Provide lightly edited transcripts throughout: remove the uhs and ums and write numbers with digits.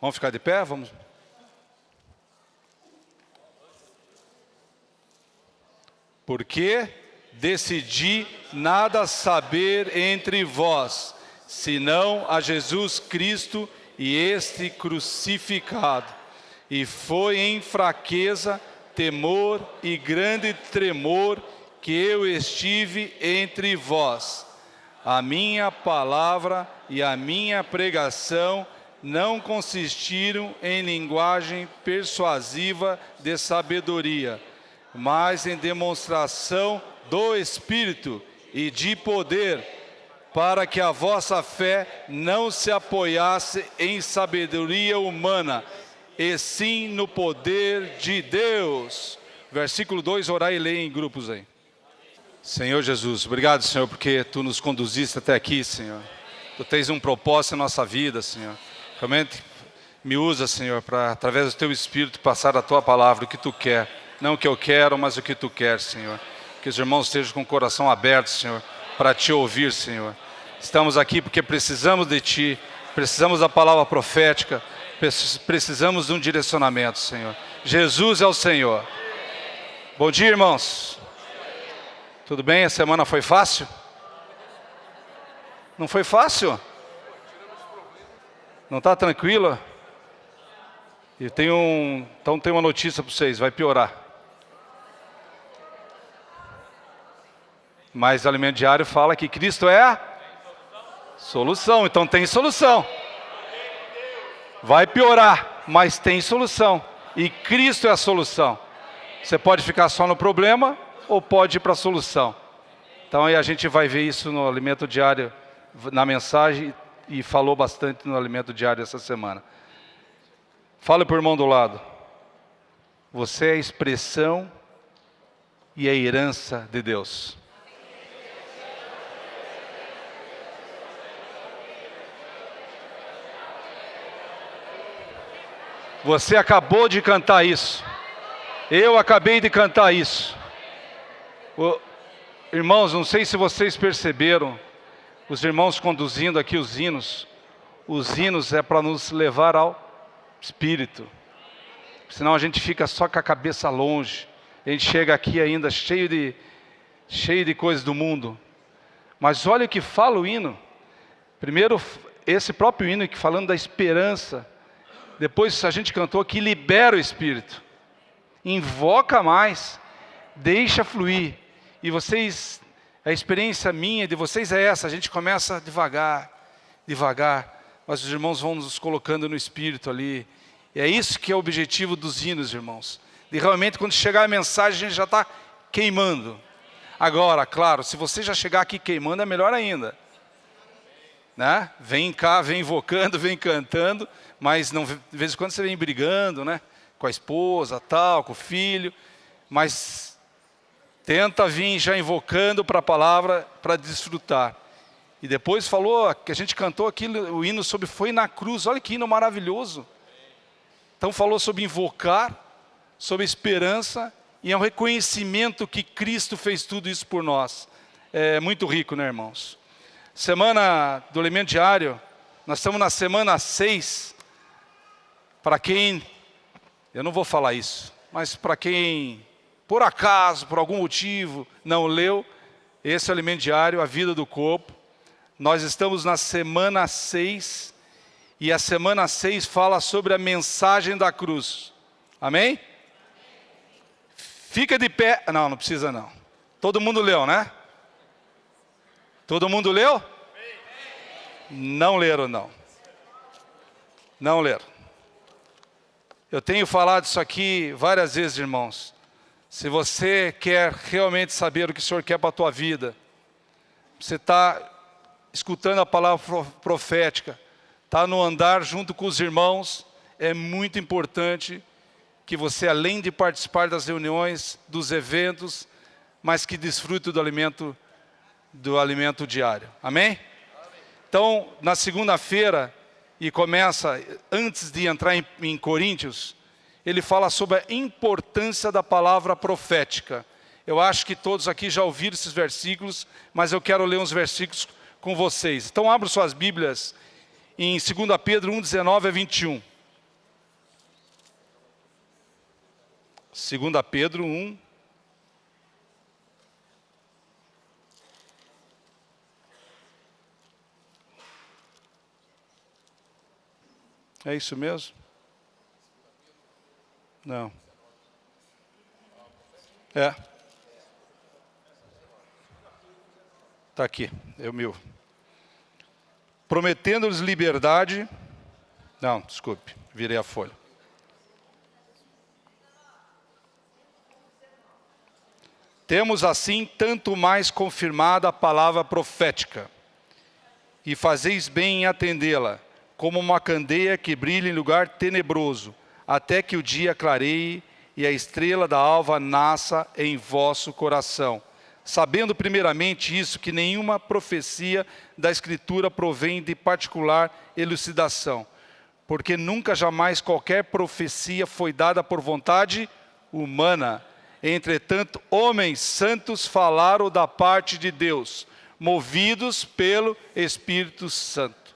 Vamos ficar de pé? Vamos. Porque decidi nada saber entre vós, senão a Jesus Cristo e este crucificado. E foi em fraqueza, temor e grande tremor que eu estive entre vós. A minha palavra e a minha pregação não consistiram em linguagem persuasiva de sabedoria, mas em demonstração do Espírito e de poder, para que a vossa fé não se apoiasse em sabedoria humana, e sim no poder de Deus. Versículo 2, orar e ler em grupos aí. Senhor Jesus, obrigado, Senhor, porque Tu nos conduziste até aqui, Senhor. Tu tens um propósito em nossa vida, Senhor. Realmente me usa, Senhor, para, através do Teu Espírito, passar a Tua palavra, o que Tu quer. Não o que eu quero, mas o que Tu queres, Senhor. Que os irmãos estejam com o coração aberto, Senhor, para Te ouvir, Senhor. Estamos aqui porque precisamos de Ti, precisamos da palavra profética, precisamos de um direcionamento, Senhor. Jesus é o Senhor. Bom dia, irmãos. Tudo bem? A semana foi fácil? Não foi fácil? Não está tranquilo? Então tem uma notícia para vocês, vai piorar. Mas o alimento diário fala que Cristo é a solução, então tem solução. Vai piorar, mas tem solução. E Cristo é a solução. Você pode ficar só no problema ou pode ir para a solução. Então aí a gente vai ver isso no alimento diário, na mensagem, e falou bastante no alimento diário essa semana. Fala para o irmão do lado. Você é a expressão e a herança de Deus. Você acabou de cantar isso. Eu acabei de cantar isso. Irmãos, não sei se vocês perceberam, os irmãos conduzindo aqui os hinos é para nos levar ao Espírito. Senão a gente fica só com a cabeça longe. A gente chega aqui ainda cheio de coisas do mundo. Mas olha o que fala o hino. Primeiro, esse próprio hino que falando da esperança. Depois a gente cantou que libera o Espírito. Invoca mais. Deixa fluir. E vocês, a experiência minha de vocês é essa. A gente começa devagar. Mas os irmãos vão nos colocando no Espírito ali. E é isso que é o objetivo dos hinos, irmãos. De realmente quando chegar a mensagem a gente já está queimando. Agora, claro, se você já chegar aqui queimando é melhor ainda. Né? Vem cá, vem invocando, vem cantando. Mas não, de vez em quando você vem brigando, né? Com a esposa, tal, com o filho. Mas tenta vir já invocando para a palavra, para desfrutar. E depois falou, que a gente cantou aquilo, o hino sobre foi na cruz. Olha que hino maravilhoso. Então falou sobre invocar, sobre esperança. E é um reconhecimento que Cristo fez tudo isso por nós. É muito rico, né, irmãos? Semana do alimento diário, nós estamos na semana 6. Para quem, eu não vou falar isso, mas para quem, por acaso, por algum motivo, não leu, esse é o alimento diário, a vida do corpo. Nós estamos na semana 6, e a semana 6 fala sobre a mensagem da cruz. Amém? Fica de pé, não precisa não. Todo mundo leu, né? Todo mundo leu? Não leram, não. Não leram. Eu tenho falado isso aqui várias vezes, irmãos. Se você quer realmente saber o que o Senhor quer para a tua vida, você está escutando a palavra profética, está no andar junto com os irmãos, é muito importante que você, além de participar das reuniões, dos eventos, mas que desfrute do alimento diário. Amém? Então, na segunda-feira, e começa, antes de entrar em Coríntios, ele fala sobre a importância da palavra profética. Eu acho que todos aqui já ouviram esses versículos, mas eu quero ler uns versículos com vocês. Então abram suas Bíblias em 2 Pedro 1, 19 a 21. 2 Pedro 1. É isso mesmo? Não. É. Está aqui, é o meu. Prometendo-lhes liberdade. Não, desculpe, virei a folha. Temos assim tanto mais confirmada a palavra profética, e fazeis bem em atendê-la, como uma candeia que brilha em lugar tenebroso, até que o dia clareie e a estrela da alva nasça em vosso coração. Sabendo primeiramente isso, que nenhuma profecia da Escritura provém de particular elucidação, porque nunca jamais qualquer profecia foi dada por vontade humana. Entretanto, homens santos falaram da parte de Deus, movidos pelo Espírito Santo.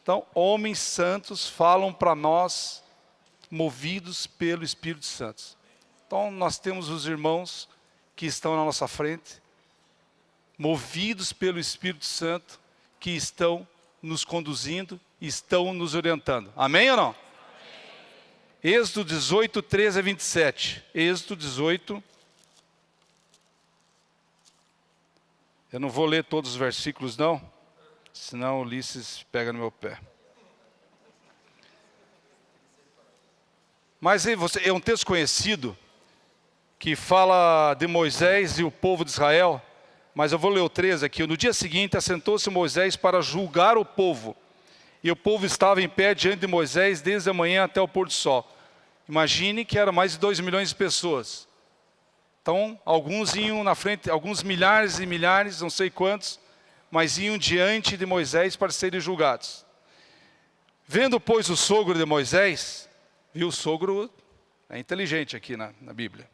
Então, homens santos falam para nós, movidos pelo Espírito Santo. Então, nós temos os irmãos que estão na nossa frente, movidos pelo Espírito Santo, que estão nos conduzindo, estão nos orientando. Amém ou não? Amém. Êxodo 18, 13 a 27. Êxodo 18. Eu não vou ler todos os versículos não, senão Ulisses pega no meu pé. Mas é um texto conhecido, que fala de Moisés e o povo de Israel, mas eu vou ler o 13 aqui. No dia seguinte, assentou-se Moisés para julgar o povo, e o povo estava em pé diante de Moisés desde a manhã até o pôr do sol. Imagine que era mais de 2 milhões de pessoas. Então, alguns iam na frente, alguns milhares e milhares, não sei quantos, mas iam diante de Moisés para serem julgados. Vendo, pois, o sogro de Moisés, viu, o sogro é inteligente aqui na Bíblia.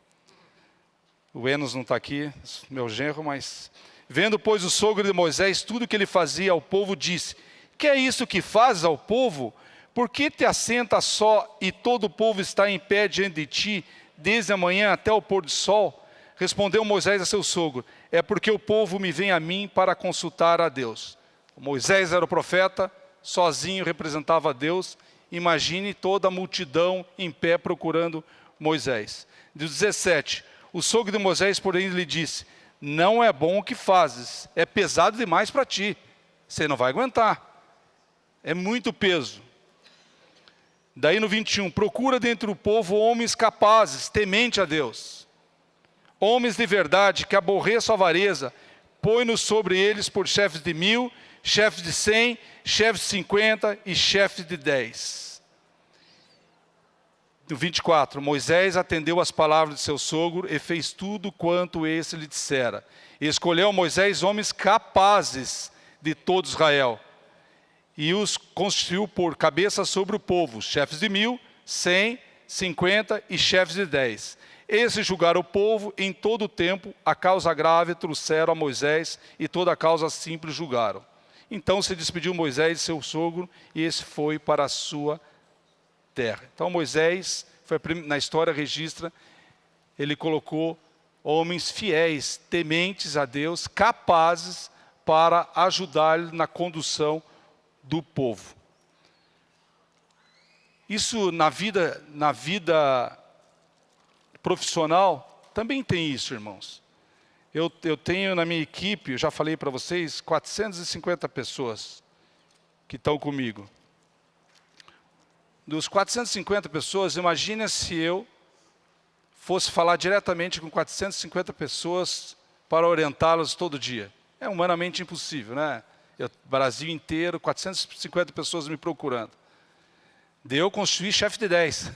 O Enos não está aqui, meu genro, mas... Vendo, pois, o sogro de Moisés, tudo que ele fazia ao povo, disse: que é isso que fazes ao povo? Por que te assenta só e todo o povo está em pé diante de ti, desde a manhã até o pôr do sol? Respondeu Moisés a seu sogro: é porque o povo me vem a mim para consultar a Deus. Moisés era o profeta, sozinho representava a Deus. Imagine toda a multidão em pé procurando Moisés. 17. O sogro de Moisés, porém, lhe disse: não é bom o que fazes, é pesado demais para ti, você não vai aguentar, é muito peso. Daí no 21, procura dentre o povo homens capazes, temente a Deus, homens de verdade, que aborreçam a avareza, põe-nos sobre eles por chefes de 1000, chefes de 100, chefes de 50 e chefes de 10. No 24, Moisés atendeu às palavras de seu sogro e fez tudo quanto esse lhe dissera. E escolheu Moisés homens capazes de todo Israel, e os constituiu por cabeça sobre o povo, chefes de 1000, 100, 50 e chefes de 10. Esses julgaram o povo em todo o tempo, a causa grave trouxeram a Moisés, e toda a causa simples julgaram. Então se despediu Moisés de seu sogro, e esse foi para a sua terra. Então Moisés, na história registra, ele colocou homens fiéis, tementes a Deus, capazes para ajudar-lhe na condução do povo. Isso na vida profissional também tem isso, irmãos. Eu tenho na minha equipe, eu já falei para vocês, 450 pessoas que estão comigo. Dos 450 pessoas, imagina se eu fosse falar diretamente com 450 pessoas para orientá-las todo dia. É humanamente impossível, né? Brasil inteiro, 450 pessoas me procurando. Daí eu construí chefe de 10.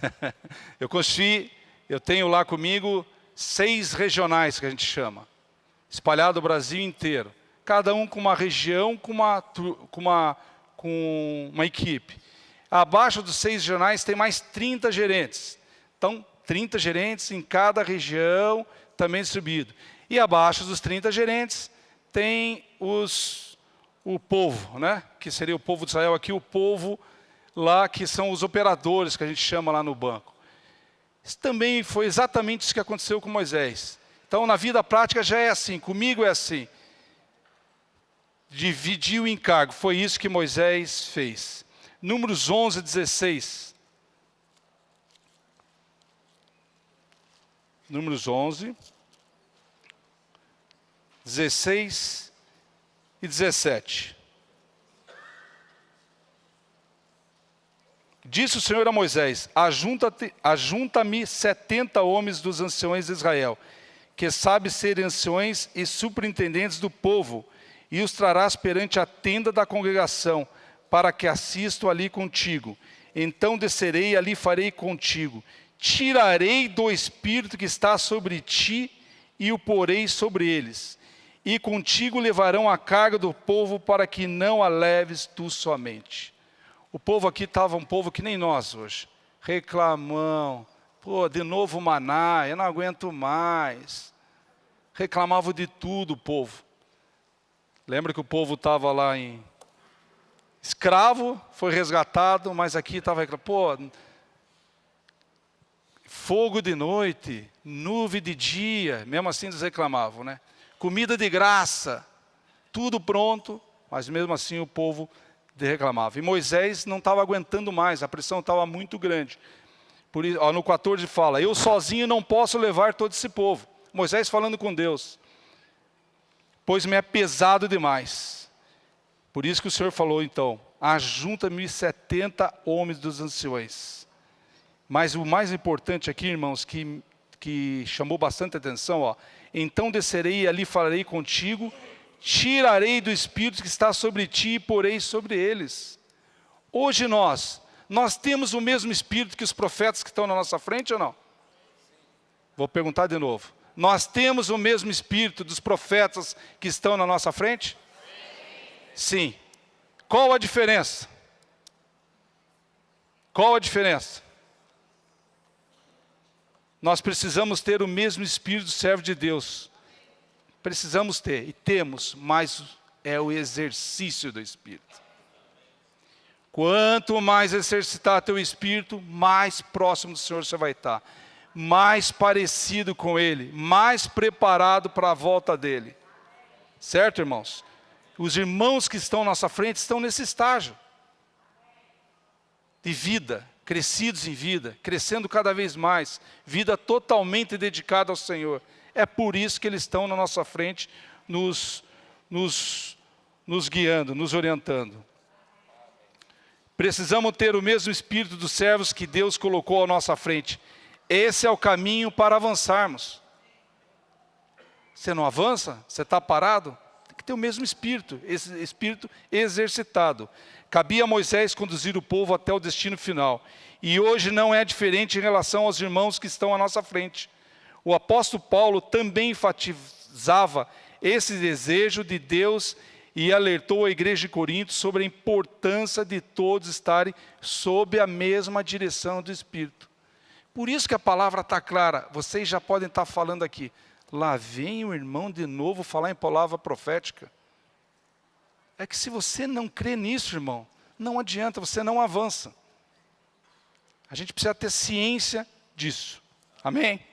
Eu tenho lá comigo 6 regionais, que a gente chama, espalhado o Brasil inteiro. Cada um com uma região, com uma equipe. Abaixo dos 6 regionais tem mais 30 gerentes. Então, 30 gerentes em cada região, também distribuído. E abaixo dos 30 gerentes tem o povo, né? Que seria o povo de Israel aqui, o povo lá que são os operadores, que a gente chama lá no banco. Isso também foi exatamente isso que aconteceu com Moisés. Então, na vida prática já é assim, comigo é assim. Dividiu o encargo, foi isso que Moisés fez. Números 11, 16. Números 11, 16 e 17. Disse o Senhor a Moisés: ajunta-me 70 homens dos anciões de Israel, que sabem ser anciões e superintendentes do povo, e os trarás perante a tenda da congregação, para que assistam ali contigo. Então descerei e ali farei contigo. Tirarei do espírito que está sobre ti e o porei sobre eles. E contigo levarão a carga do povo, para que não a leves tu somente. O povo aqui estava um povo que nem nós hoje. Reclamão. Pô, de novo maná, eu não aguento mais. Reclamavam de tudo o povo. Lembra que o povo estava lá em escravo, foi resgatado, mas aqui estava reclamando. Pô, fogo de noite, nuvem de dia, mesmo assim eles reclamavam, né? Comida de graça, tudo pronto, mas mesmo assim o povo reclamava. E Moisés não estava aguentando mais, a pressão estava muito grande. Por isso, no 14 fala: eu sozinho não posso levar todo esse povo. Moisés falando com Deus, pois me é pesado demais. Por isso que o Senhor falou então: ajunta-me 70 homens dos anciões. Mas o mais importante aqui, irmãos, que chamou bastante atenção, ó: então descerei e ali falarei contigo, tirarei do espírito que está sobre ti e porei sobre eles. Hoje nós temos o mesmo espírito que os profetas que estão na nossa frente ou não? Vou perguntar de novo. Nós temos o mesmo espírito dos profetas que estão na nossa frente? Sim. Qual a diferença? Qual a diferença? Nós precisamos ter o mesmo espírito do servo de Deus. Precisamos ter, e temos, mas é o exercício do espírito. Quanto mais exercitar teu espírito, mais próximo do Senhor você vai estar. Mais parecido com Ele, mais preparado para a volta dEle. Certo, irmãos? Os irmãos que estão à nossa frente estão nesse estágio de vida, crescidos em vida, crescendo cada vez mais, vida totalmente dedicada ao Senhor. É por isso que eles estão na nossa frente, nos guiando, nos orientando. Precisamos ter o mesmo espírito dos servos que Deus colocou à nossa frente. Esse é o caminho para avançarmos. Você não avança? Você está parado? Tem que ter o mesmo espírito, esse espírito exercitado. Cabia a Moisés conduzir o povo até o destino final. E hoje não é diferente em relação aos irmãos que estão à nossa frente. O apóstolo Paulo também enfatizava esse desejo de Deus e alertou a igreja de Corinto sobre a importância de todos estarem sob a mesma direção do Espírito. Por isso que a palavra está clara. Vocês já podem estar falando aqui: lá vem o irmão de novo falar em palavra profética. É que se você não crê nisso, irmão, não adianta, você não avança. A gente precisa ter ciência disso. Amém?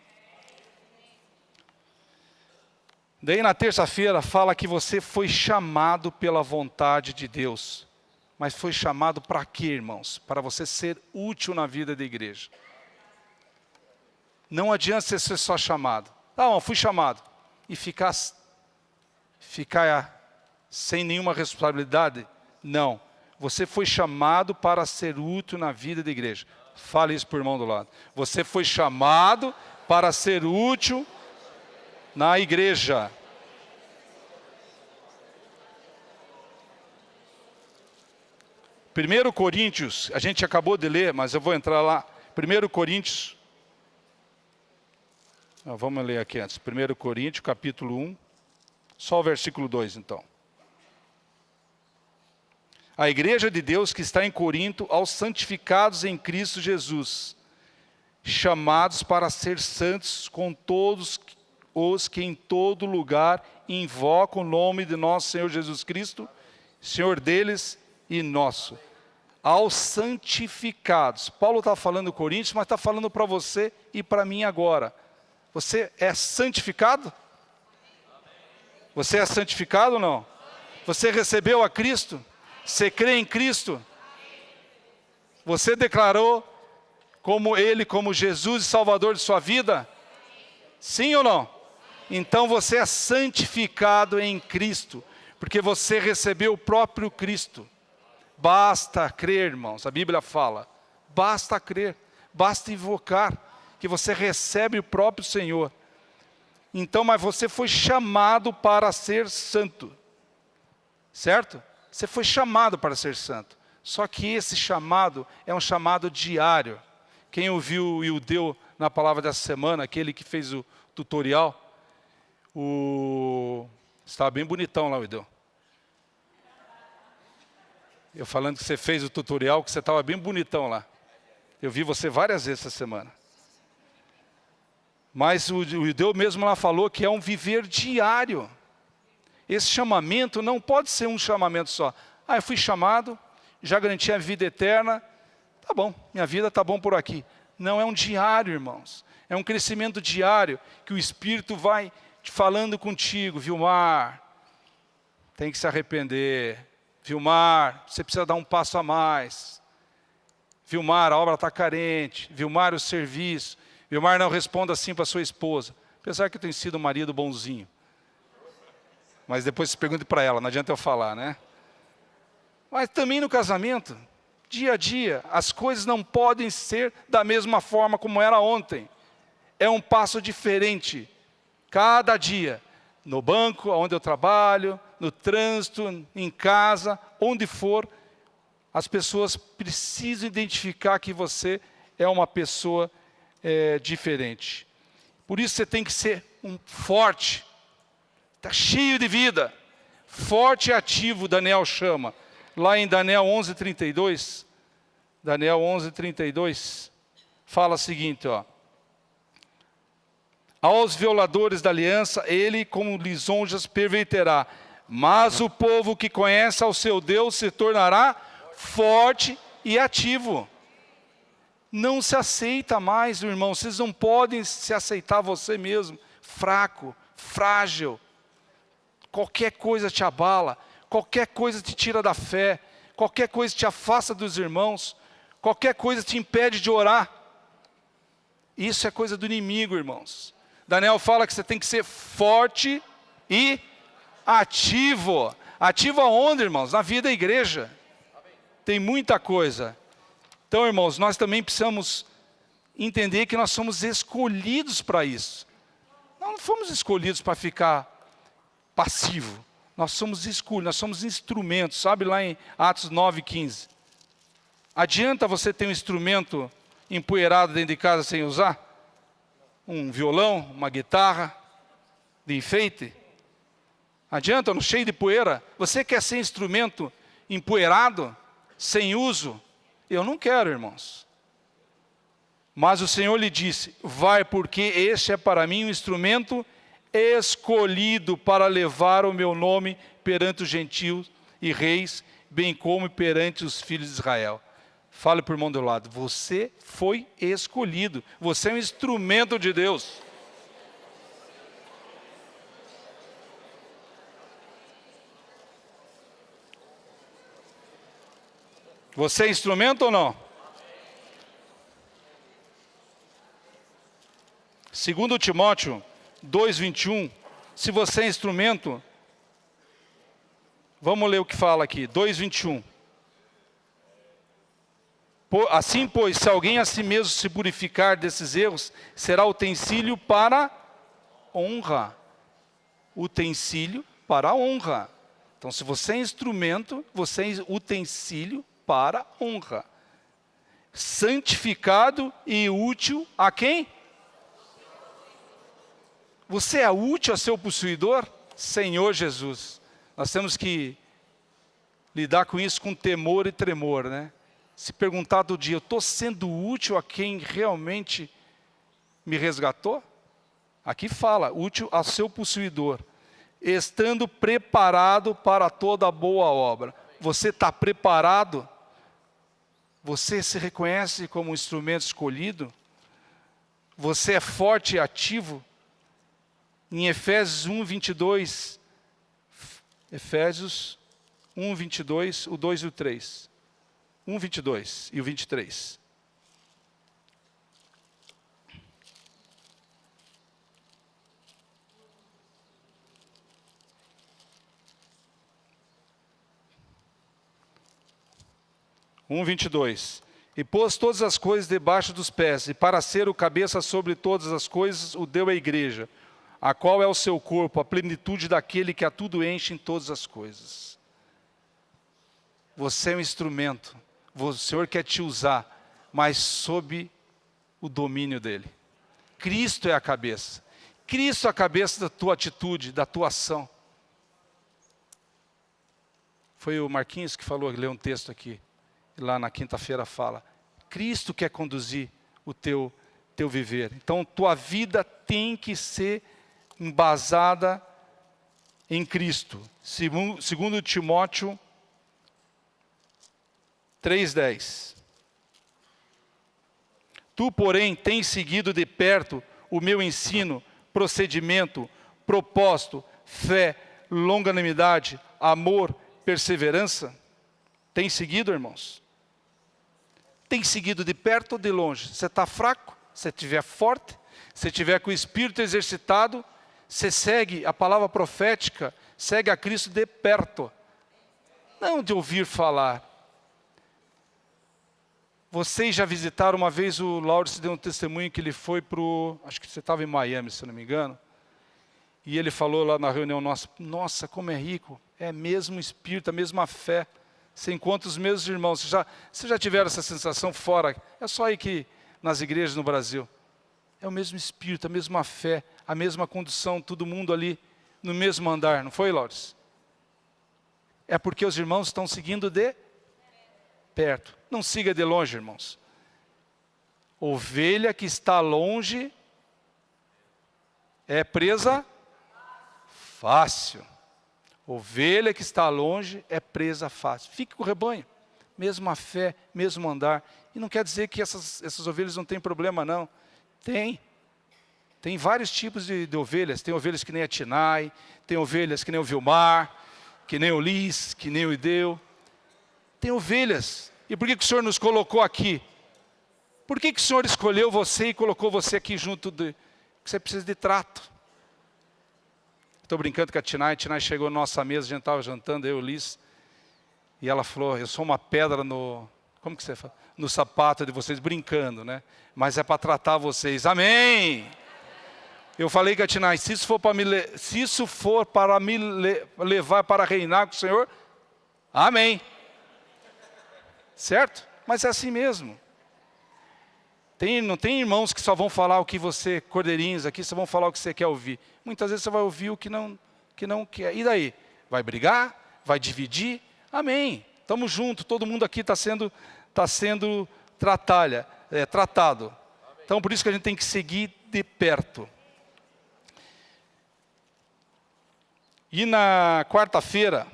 Daí na terça-feira fala que você foi chamado pela vontade de Deus. Mas foi chamado para quê, irmãos? Para você ser útil na vida da igreja. Não adianta você ser só chamado. Tá bom, fui chamado. E ficar sem nenhuma responsabilidade? Não. Você foi chamado para ser útil na vida da igreja. Fale isso para o irmão do lado. Você foi chamado para ser útil na igreja. Primeiro Coríntios, a gente acabou de ler, mas eu vou entrar lá. 1 Coríntios, vamos ler aqui antes. 1 Coríntios, capítulo 1, só o versículo 2 então. A igreja de Deus que está em Corinto, aos santificados em Cristo Jesus, chamados para ser santos com todos os que em todo lugar invocam o nome de nosso Senhor Jesus Cristo, Senhor deles e nosso. aos santificados. Paulo está falando Coríntios, mas está falando para você e para mim agora. Você é santificado? Você é santificado ou não? Você recebeu a Cristo? Você crê em Cristo? Você declarou como Ele, como Jesus e Salvador de sua vida? Sim ou não? Então você é santificado em Cristo, porque você recebeu o próprio Cristo. Basta crer, irmãos, a Bíblia fala, basta crer, basta invocar, que você recebe o próprio Senhor. Então, mas você foi chamado para ser santo, certo? Você foi chamado para ser santo, só que esse chamado é um chamado diário. Quem ouviu o Ildeu na palavra dessa semana, aquele que fez o tutorial, estava bem bonitão lá o Ildeu. Eu falando que você fez o tutorial, que você estava bem bonitão lá. Eu vi você várias vezes essa semana. Mas o Ildeu mesmo lá falou que é um viver diário. Esse chamamento não pode ser um chamamento só. Eu fui chamado, já garanti a vida eterna. Tá bom, minha vida tá bom por aqui. Não, é um diário, irmãos. É um crescimento diário que o Espírito vai falando contigo. Vilmar, tem que se arrepender. Vilmar, você precisa dar um passo a mais. Vilmar, a obra está carente. Vilmar, o serviço. Vilmar, não responda assim para sua esposa. Apesar que eu tenho sido um marido bonzinho. Mas depois se pergunte para ela, não adianta eu falar, né? Mas também no casamento, dia a dia, as coisas não podem ser da mesma forma como era ontem. É um passo diferente, cada dia. No banco, onde eu trabalho, no trânsito, em casa, onde for, as pessoas precisam identificar que você é uma pessoa diferente. Por isso você tem que ser um forte, está cheio de vida, forte e ativo, Daniel chama. Lá em Daniel 11:32, Daniel 11:32, fala o seguinte, ó. Aos violadores da aliança, ele como lisonjas perverterá. Mas o povo que conhece ao seu Deus se tornará forte e ativo. Não se aceita mais, irmão. Vocês não podem se aceitar você mesmo. Fraco, frágil. Qualquer coisa te abala. Qualquer coisa te tira da fé. Qualquer coisa te afasta dos irmãos. Qualquer coisa te impede de orar. Isso é coisa do inimigo, irmãos. Daniel fala que você tem que ser forte e ativo. Ativo aonde, irmãos? Na vida da igreja. Tem muita coisa. Então, irmãos, nós também precisamos entender que nós somos escolhidos para isso. Nós não fomos escolhidos para ficar passivo. Nós somos escolhidos, nós somos instrumentos. Sabe lá em Atos 9:15. Adianta você ter um instrumento empoeirado dentro de casa sem usar? Um violão, uma guitarra de enfeite? Adianta, não, cheio de poeira? Você quer ser instrumento empoeirado, sem uso? Eu não quero, irmãos. Mas o Senhor lhe disse, vai, porque este é para mim um instrumento escolhido para levar o meu nome perante os gentios e reis, bem como perante os filhos de Israel. Fale para o irmão do lado, você foi escolhido, você é um instrumento de Deus. Você é instrumento ou não? Segundo Timóteo 2:21, se você é instrumento, vamos ler o que fala aqui, 2:21. Assim, pois, se alguém a si mesmo se purificar desses erros, será utensílio para honra. Utensílio para honra. Então, se você é instrumento, você é utensílio para honra. Santificado e útil a quem? Você é útil a seu possuidor? Senhor Jesus. Nós temos que lidar com isso com temor e tremor, né? Se perguntar do dia, eu estou sendo útil a quem realmente me resgatou? Aqui fala, útil a seu possuidor, estando preparado para toda boa obra. Você está preparado Você se reconhece como um instrumento escolhido? Você é forte e ativo? Em Efésios 1, 22, Efésios 1, 22, o 2 e o 3. 1, 22 e o 23. Um 22. E pôs todas as coisas debaixo dos pés, e para ser o cabeça sobre todas as coisas, o deu à igreja, a qual é o seu corpo, a plenitude daquele que a tudo enche em todas as coisas. Você é um instrumento, o Senhor quer te usar, mas sob o domínio dEle. Cristo é a cabeça. Cristo é a cabeça da tua atitude, da tua ação. Foi o Marquinhos que falou, leu um texto aqui. Lá na quinta-feira fala, Cristo quer conduzir o teu viver. Então, tua vida tem que ser embasada em Cristo. Segundo Timóteo 3,10. Tu, porém, tens seguido de perto o meu ensino, procedimento, propósito, fé, longanimidade, amor, perseverança. Tem seguido, irmãos? Tem seguido de perto ou de longe? Você está fraco? Se estiver forte? Se estiver com o espírito exercitado? Você segue a palavra profética, segue a Cristo de perto. Não de ouvir falar. Vocês já visitaram uma vez, o Lauro deu um testemunho que ele foi para o... Acho que você estava em Miami, se não me engano. E ele falou lá na reunião nossa, como é rico. É mesmo espírito, a mesma fé. Você encontra os mesmos irmãos. Vocês já tiveram essa sensação fora? É só aí que nas igrejas no Brasil. É o mesmo espírito, a mesma fé, a mesma condução, todo mundo ali no mesmo andar. Não foi, Laures? É porque os irmãos estão seguindo de perto. Não siga de longe, irmãos. Ovelha que está longe é presa fácil. Ovelha que está longe é presa fácil. Fique com o rebanho. Mesma fé, mesmo andar. E não quer dizer que essas ovelhas não têm problema, não. Tem. Tem vários tipos de ovelhas. Tem ovelhas que nem a Tinai. Tem ovelhas que nem o Vilmar. Que nem o Liz. Que nem o Ideu. Tem ovelhas. E por que o Senhor nos colocou aqui? Por que o Senhor escolheu você e colocou você aqui junto de... Porque você precisa de trato. Estou brincando com a Tinai chegou na nossa mesa, a gente estava jantando, eu e o Liz, e ela falou, eu sou uma pedra no... Como que você fala? No sapato de vocês, brincando, né? Mas é para tratar vocês. Amém! Eu falei com a Tinai, se isso for para me levar para reinar com o Senhor, amém. Certo? Mas é assim mesmo. Não tem irmãos que só vão falar o que você, cordeirinhos aqui, só vão falar o que você quer ouvir. Muitas vezes você vai ouvir o que não quer. E daí? Vai brigar? Vai dividir? Amém. Estamos juntos, todo mundo aqui está sendo tratado. Então por isso que a gente tem que seguir de perto. E na quarta-feira,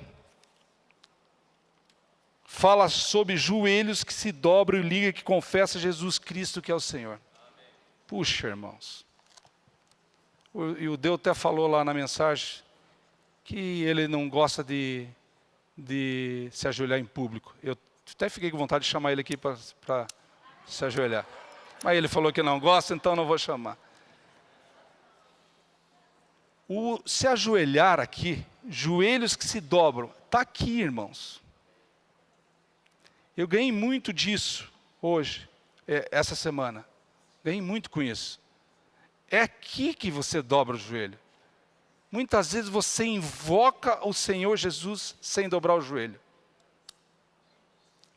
fala sobre joelhos que se dobram e ligam, que confessam Jesus Cristo que é o Senhor. Amém. Puxa, irmãos. E o Deus até falou lá na mensagem que ele não gosta de se ajoelhar em público. Eu até fiquei com vontade de chamar ele aqui para se ajoelhar. Mas ele falou que não gosta, então não vou chamar. O se ajoelhar aqui, joelhos que se dobram, está aqui, irmãos. Eu ganhei muito disso hoje, essa semana. Ganhei muito com isso. É aqui que você dobra o joelho. Muitas vezes você invoca o Senhor Jesus sem dobrar o joelho.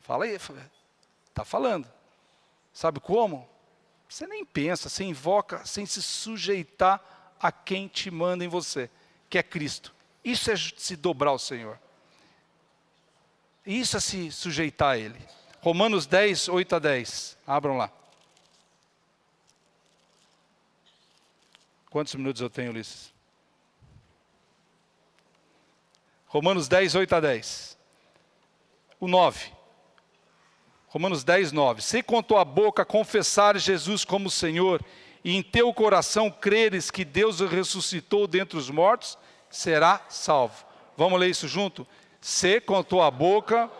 Fala aí, está falando. Sabe como? Você nem pensa, você invoca sem se sujeitar a quem te manda em você, que é Cristo. Isso é se dobrar ao Senhor. Isso é se sujeitar a Ele. Romanos 10, 8 a 10. Abram lá. Quantos minutos eu tenho, Ulisses? Romanos 10, 8 a 10. O 9. Romanos 10, 9. Se com tua boca confessares Jesus como Senhor, e em teu coração creres que Deus o ressuscitou dentre os mortos, será salvo. Vamos ler isso junto? Se com tua boca...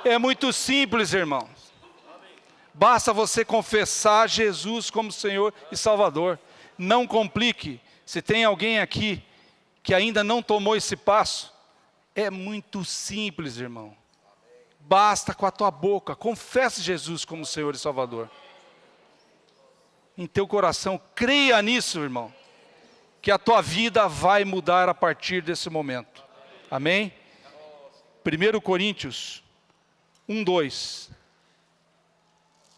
É muito simples, irmãos. Basta você confessar Jesus como Senhor e Salvador. Não complique. Se tem alguém aqui que ainda não tomou esse passo, é muito simples, irmão. Basta com a tua boca, confesse Jesus como Senhor e Salvador. Em teu coração, creia nisso, irmão, que a tua vida vai mudar a partir desse momento. Amém? 1 Coríntios 1, 2.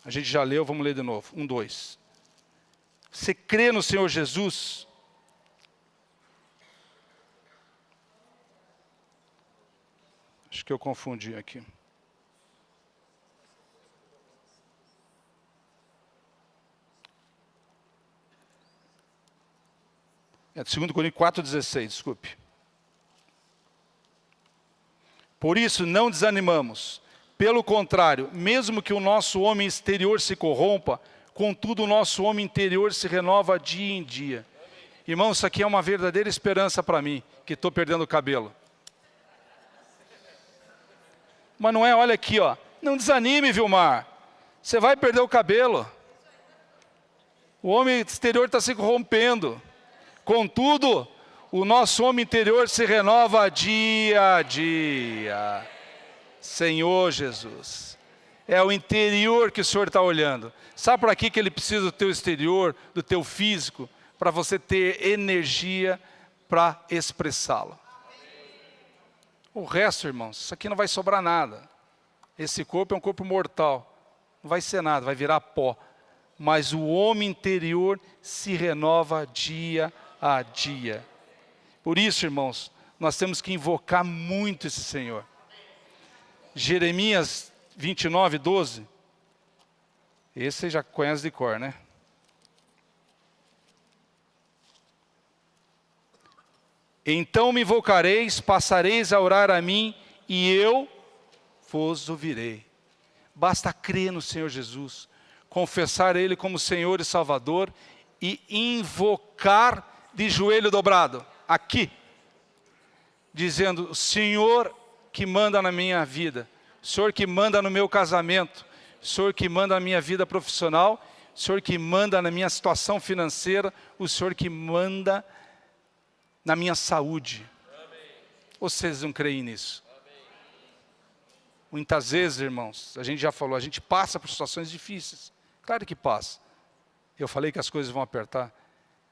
A gente já leu, vamos ler de novo. 1, 2. Você crê no Senhor Jesus? Acho que eu confundi aqui. É 2 Coríntios 4,16, desculpe. Por isso não desanimamos. Pelo contrário, mesmo que o nosso homem exterior se corrompa, contudo o nosso homem interior se renova dia em dia. Irmão, isso aqui é uma verdadeira esperança para mim, que estou perdendo o cabelo. Mas não é, olha aqui, ó. Não desanime, Vilmar. Você vai perder o cabelo. O homem exterior está se corrompendo. Contudo, o nosso homem interior se renova dia a dia. Senhor Jesus. É o interior que o Senhor está olhando. Sabe para que Ele precisa do teu exterior, do teu físico? Para você ter energia para expressá-lo. O resto, irmãos, isso aqui não vai sobrar nada. Esse corpo é um corpo mortal. Não vai ser nada, vai virar pó. Mas o homem interior se renova dia a dia. Por isso, irmãos, nós temos que invocar muito esse Senhor. Jeremias 29, 12. Esse você já conhece de cor, né? Então me invocareis, passareis a orar a mim, e eu vos ouvirei. Basta crer no Senhor Jesus, confessar Ele como Senhor e Salvador, e invocar de joelho dobrado, aqui, dizendo, Senhor que manda na minha vida, Senhor que manda no meu casamento, Senhor que manda na minha vida profissional, Senhor que manda na minha situação financeira, o Senhor que manda na minha saúde. Ou vocês não creem nisso? Muitas vezes, irmãos, a gente já falou, a gente passa por situações difíceis. Claro que passa. Eu falei que as coisas vão apertar.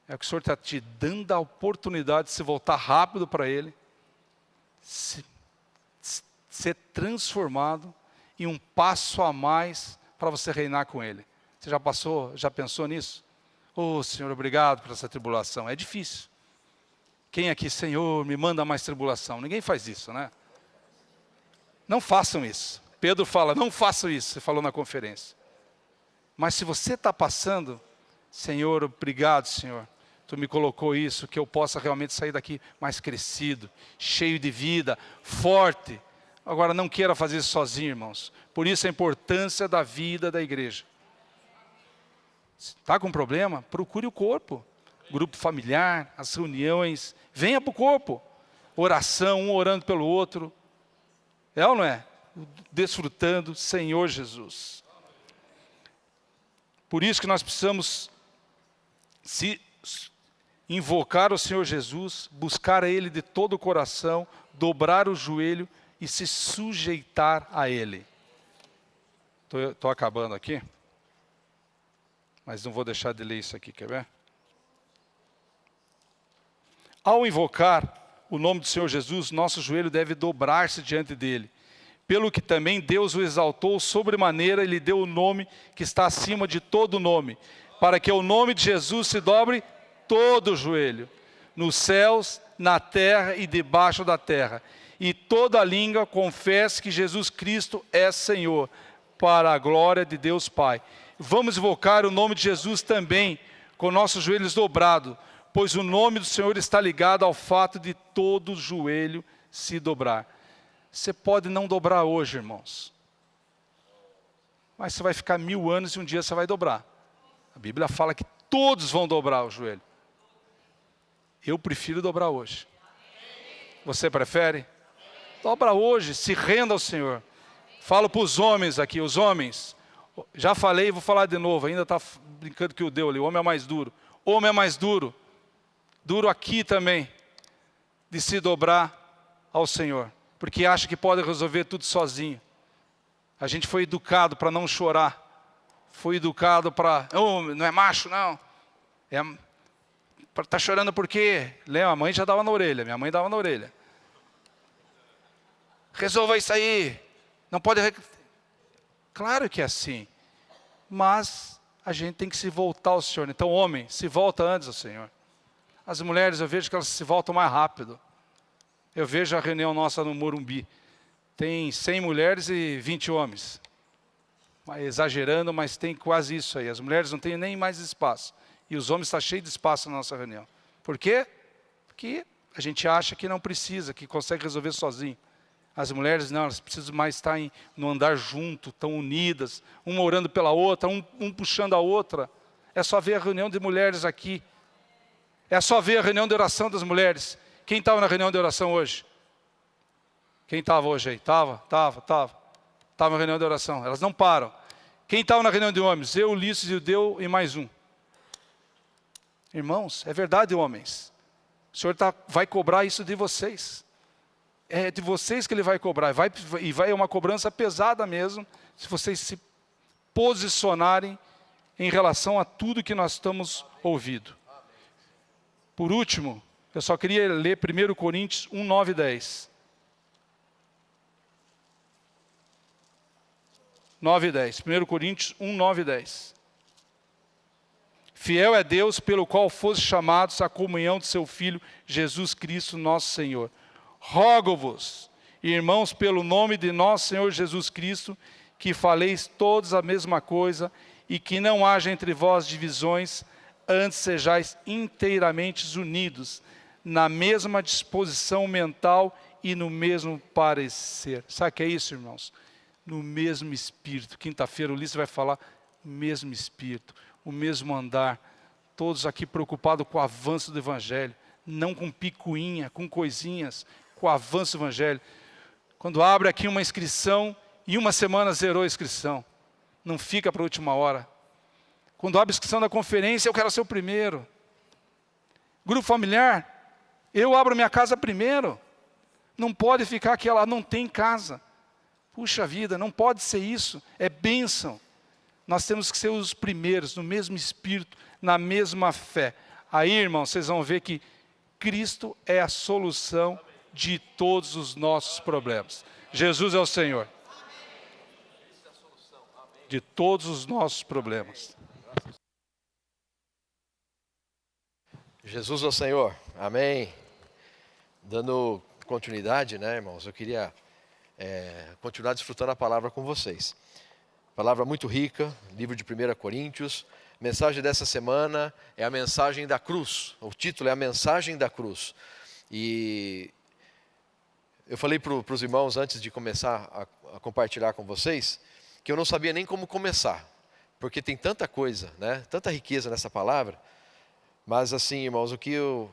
É que o Senhor está te dando a oportunidade de se voltar rápido para Ele, ser transformado em um passo a mais para você reinar com Ele. Você já pensou nisso? Oh, Senhor, obrigado por essa tribulação. É difícil. Quem aqui, Senhor, me manda mais tribulação? Ninguém faz isso, né? Não façam isso. Pedro fala, não façam isso, você falou na conferência. Mas se você está passando, Senhor, obrigado, Senhor. Tu me colocou isso, que eu possa realmente sair daqui mais crescido, cheio de vida, forte. Agora, não queira fazer isso sozinho, irmãos. Por isso a importância da vida da igreja. Está com problema? Procure o corpo. Grupo familiar, as reuniões. Venha para o corpo. Oração, um orando pelo outro. É ou não é? Desfrutando, Senhor Jesus. Por isso que nós precisamos invocar o Senhor Jesus, buscar a Ele de todo o coração, dobrar o joelho e se sujeitar a Ele. Estou acabando aqui, mas não vou deixar de ler isso aqui, quer ver? Ao invocar o nome do Senhor Jesus, nosso joelho deve dobrar-se diante dEle. Pelo que também Deus o exaltou sobremaneira e lhe deu o nome que está acima de todo nome, para que o nome de Jesus se dobre todo o joelho, nos céus, na terra e debaixo da terra, e toda a língua confesse que Jesus Cristo é Senhor, para a glória de Deus Pai. Vamos invocar o nome de Jesus também, com nossos joelhos dobrados, pois o nome do Senhor está ligado ao fato de todo joelho se dobrar. Você pode não dobrar hoje, irmãos, mas você vai ficar 1000 anos e um dia você vai dobrar. A Bíblia fala que todos vão dobrar o joelho. Eu prefiro dobrar hoje. Você prefere? Dobra hoje, se renda ao Senhor. Falo para os homens aqui, os homens. Já falei e vou falar de novo, ainda está brincando que o deu ali. O homem é mais duro. O homem é mais duro. Duro aqui também, de se dobrar ao Senhor. Porque acha que pode resolver tudo sozinho. A gente foi educado para não chorar. Foi educado para, não é macho não. Está chorando por quê? A mãe já dava na orelha, minha mãe dava na orelha. Resolva isso aí. Não pode... Claro que é assim. Mas a gente tem que se voltar ao Senhor. Então, homem, se volta antes ao Senhor. As mulheres, eu vejo que elas se voltam mais rápido. Eu vejo a reunião nossa no Morumbi. Tem 100 mulheres e 20 homens. Exagerando, mas tem quase isso aí. As mulheres não têm nem mais espaço. E os homens estão cheios de espaço na nossa reunião. Por quê? Porque a gente acha que não precisa, que consegue resolver sozinho. As mulheres não, elas precisam mais estar no andar junto, estão unidas, uma orando pela outra, um puxando a outra. É só ver a reunião de mulheres aqui. É só ver a reunião de oração das mulheres. Quem estava na reunião de oração hoje? Quem estava hoje aí? Estava na reunião de oração. Elas não param. Quem estava na reunião de homens? Eu, Ulisses, o Deu e mais um. Irmãos, é verdade, homens. O Senhor vai cobrar isso de vocês. É de vocês que Ele vai cobrar. É uma cobrança pesada mesmo, se vocês se posicionarem em relação a tudo que nós estamos ouvindo. Por último, eu só queria ler 1 Coríntios 1, 9 e 10. 9 e 10. 1 Coríntios 1, 9 e 10. Fiel é Deus, pelo qual foste chamados à comunhão de seu Filho, Jesus Cristo, nosso Senhor. Rogo-vos, irmãos, pelo nome de nosso Senhor Jesus Cristo, que faleis todos a mesma coisa, e que não haja entre vós divisões, antes sejais inteiramente unidos, na mesma disposição mental e no mesmo parecer. Sabe o que é isso, irmãos? No mesmo espírito. Quinta-feira o Ulisses vai falar, mesmo espírito, o mesmo andar, todos aqui preocupados com o avanço do Evangelho, não com picuinha, com coisinhas, com o avanço do Evangelho. Quando abre aqui uma inscrição, em uma semana zerou a inscrição, não fica para a última hora. Quando abre a inscrição da conferência, eu quero ser o primeiro. Grupo familiar, eu abro minha casa primeiro. Não pode ficar aqui, ela não tem casa. Puxa vida, não pode ser isso, é bênção. Nós temos que ser os primeiros, no mesmo espírito, na mesma fé. Aí, irmãos, vocês vão ver que Cristo é a solução de todos os nossos problemas. Jesus é o Senhor. De todos os nossos problemas. Jesus é o Senhor. Amém. Dando continuidade, né, irmãos? Eu queria continuar desfrutando a palavra com vocês. Palavra muito rica, livro de 1 Coríntios. Mensagem dessa semana é a mensagem da cruz. O título é a mensagem da cruz. E eu falei para os irmãos antes de começar a compartilhar com vocês, que eu não sabia nem como começar. Porque tem tanta coisa, né? Tanta riqueza nessa palavra. Mas assim, irmãos, o que eu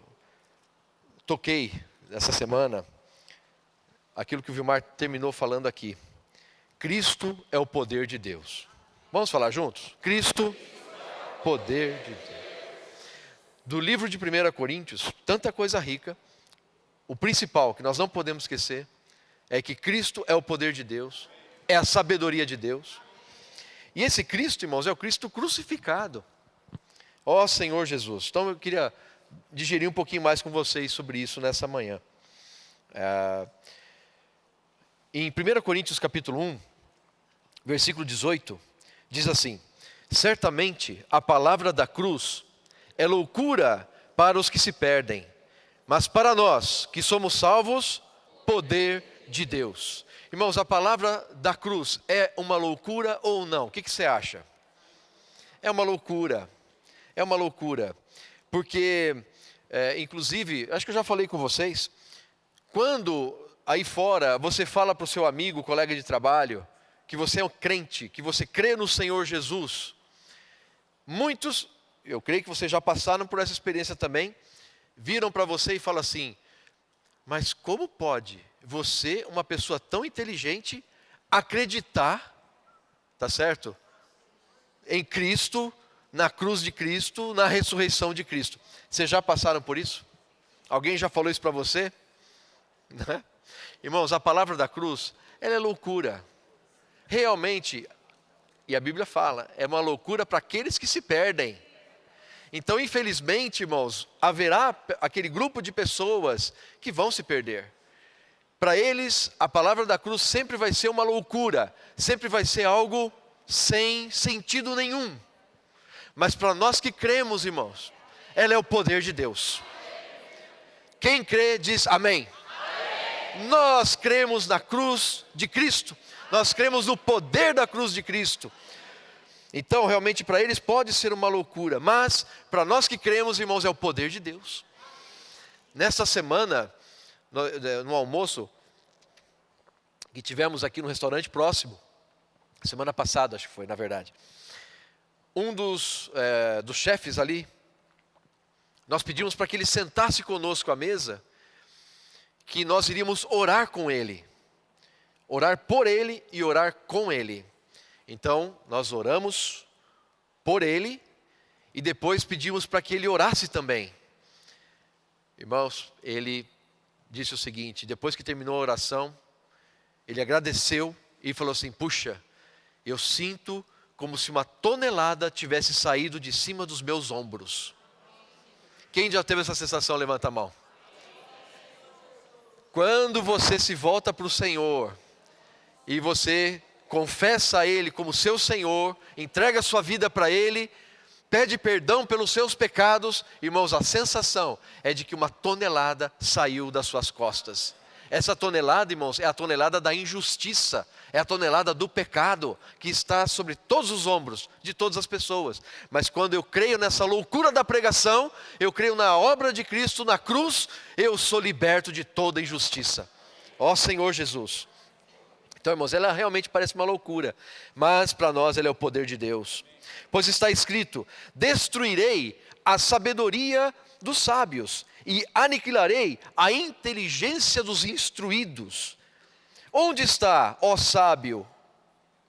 toquei essa semana, aquilo que o Vilmar terminou falando aqui. Cristo é o poder de Deus. Vamos falar juntos? Cristo, poder de Deus. Do livro de 1 Coríntios, tanta coisa rica. O principal que nós não podemos esquecer é que Cristo é o poder de Deus, é a sabedoria de Deus. E esse Cristo, irmãos, é o Cristo crucificado. Ó Senhor Jesus. Então eu queria digerir um pouquinho mais com vocês sobre isso nessa manhã. Em 1 Coríntios capítulo 1, versículo 18, diz assim: certamente a palavra da cruz é loucura para os que se perdem, mas para nós que somos salvos, poder de Deus. Irmãos, a palavra da cruz é uma loucura ou não? O que você acha? É uma loucura. é uma loucura, porque, inclusive, acho que eu já falei com vocês, quando aí fora você fala para o seu amigo, colega de trabalho, que você é um crente, que você crê no Senhor Jesus, muitos, eu creio que vocês já passaram por essa experiência também, viram para você e falam assim: mas como pode você, uma pessoa tão inteligente, acreditar, tá certo? Em Cristo, na cruz de Cristo, na ressurreição de Cristo. Vocês já passaram por isso? Alguém já falou isso para você? Né? Irmãos, a palavra da cruz, ela é loucura. Realmente, e a Bíblia fala, é uma loucura para aqueles que se perdem. Então, infelizmente, irmãos, haverá aquele grupo de pessoas que vão se perder. Para eles, a palavra da cruz sempre vai ser uma loucura, sempre vai ser algo sem sentido nenhum. Mas para nós que cremos, irmãos, ela é o poder de Deus. Quem crê diz amém. Amém. Nós cremos na cruz de Cristo, nós cremos no poder da cruz de Cristo. Então, realmente, para eles pode ser uma loucura, mas para nós que cremos, irmãos, é o poder de Deus. Nesta semana, no almoço que tivemos aqui no restaurante próximo, semana passada, acho que foi, na verdade, um dos chefes ali, nós pedimos para que ele sentasse conosco à mesa, que nós iríamos orar com ele, orar por ele e orar com ele. Então, nós oramos por ele e depois pedimos para que ele orasse também. Irmãos, ele disse o seguinte, depois que terminou a oração, ele agradeceu e falou assim: puxa, eu sinto como se uma tonelada tivesse saído de cima dos meus ombros. Quem já teve essa sensação, levanta a mão. Quando você se volta para o Senhor e você confessa a Ele como seu Senhor, entrega a sua vida para Ele, pede perdão pelos seus pecados, irmãos, a sensação é de que uma tonelada saiu das suas costas. Essa tonelada, irmãos, é a tonelada da injustiça, é a tonelada do pecado que está sobre todos os ombros de todas as pessoas. Mas quando eu creio nessa loucura da pregação, eu creio na obra de Cristo na cruz, eu sou liberto de toda injustiça. Ó Senhor Jesus. Então, irmãos, ela realmente parece uma loucura, mas para nós ela é o poder de Deus. Pois está escrito: destruirei a sabedoria dos sábios e aniquilarei a inteligência dos instruídos. Onde está, ó sábio?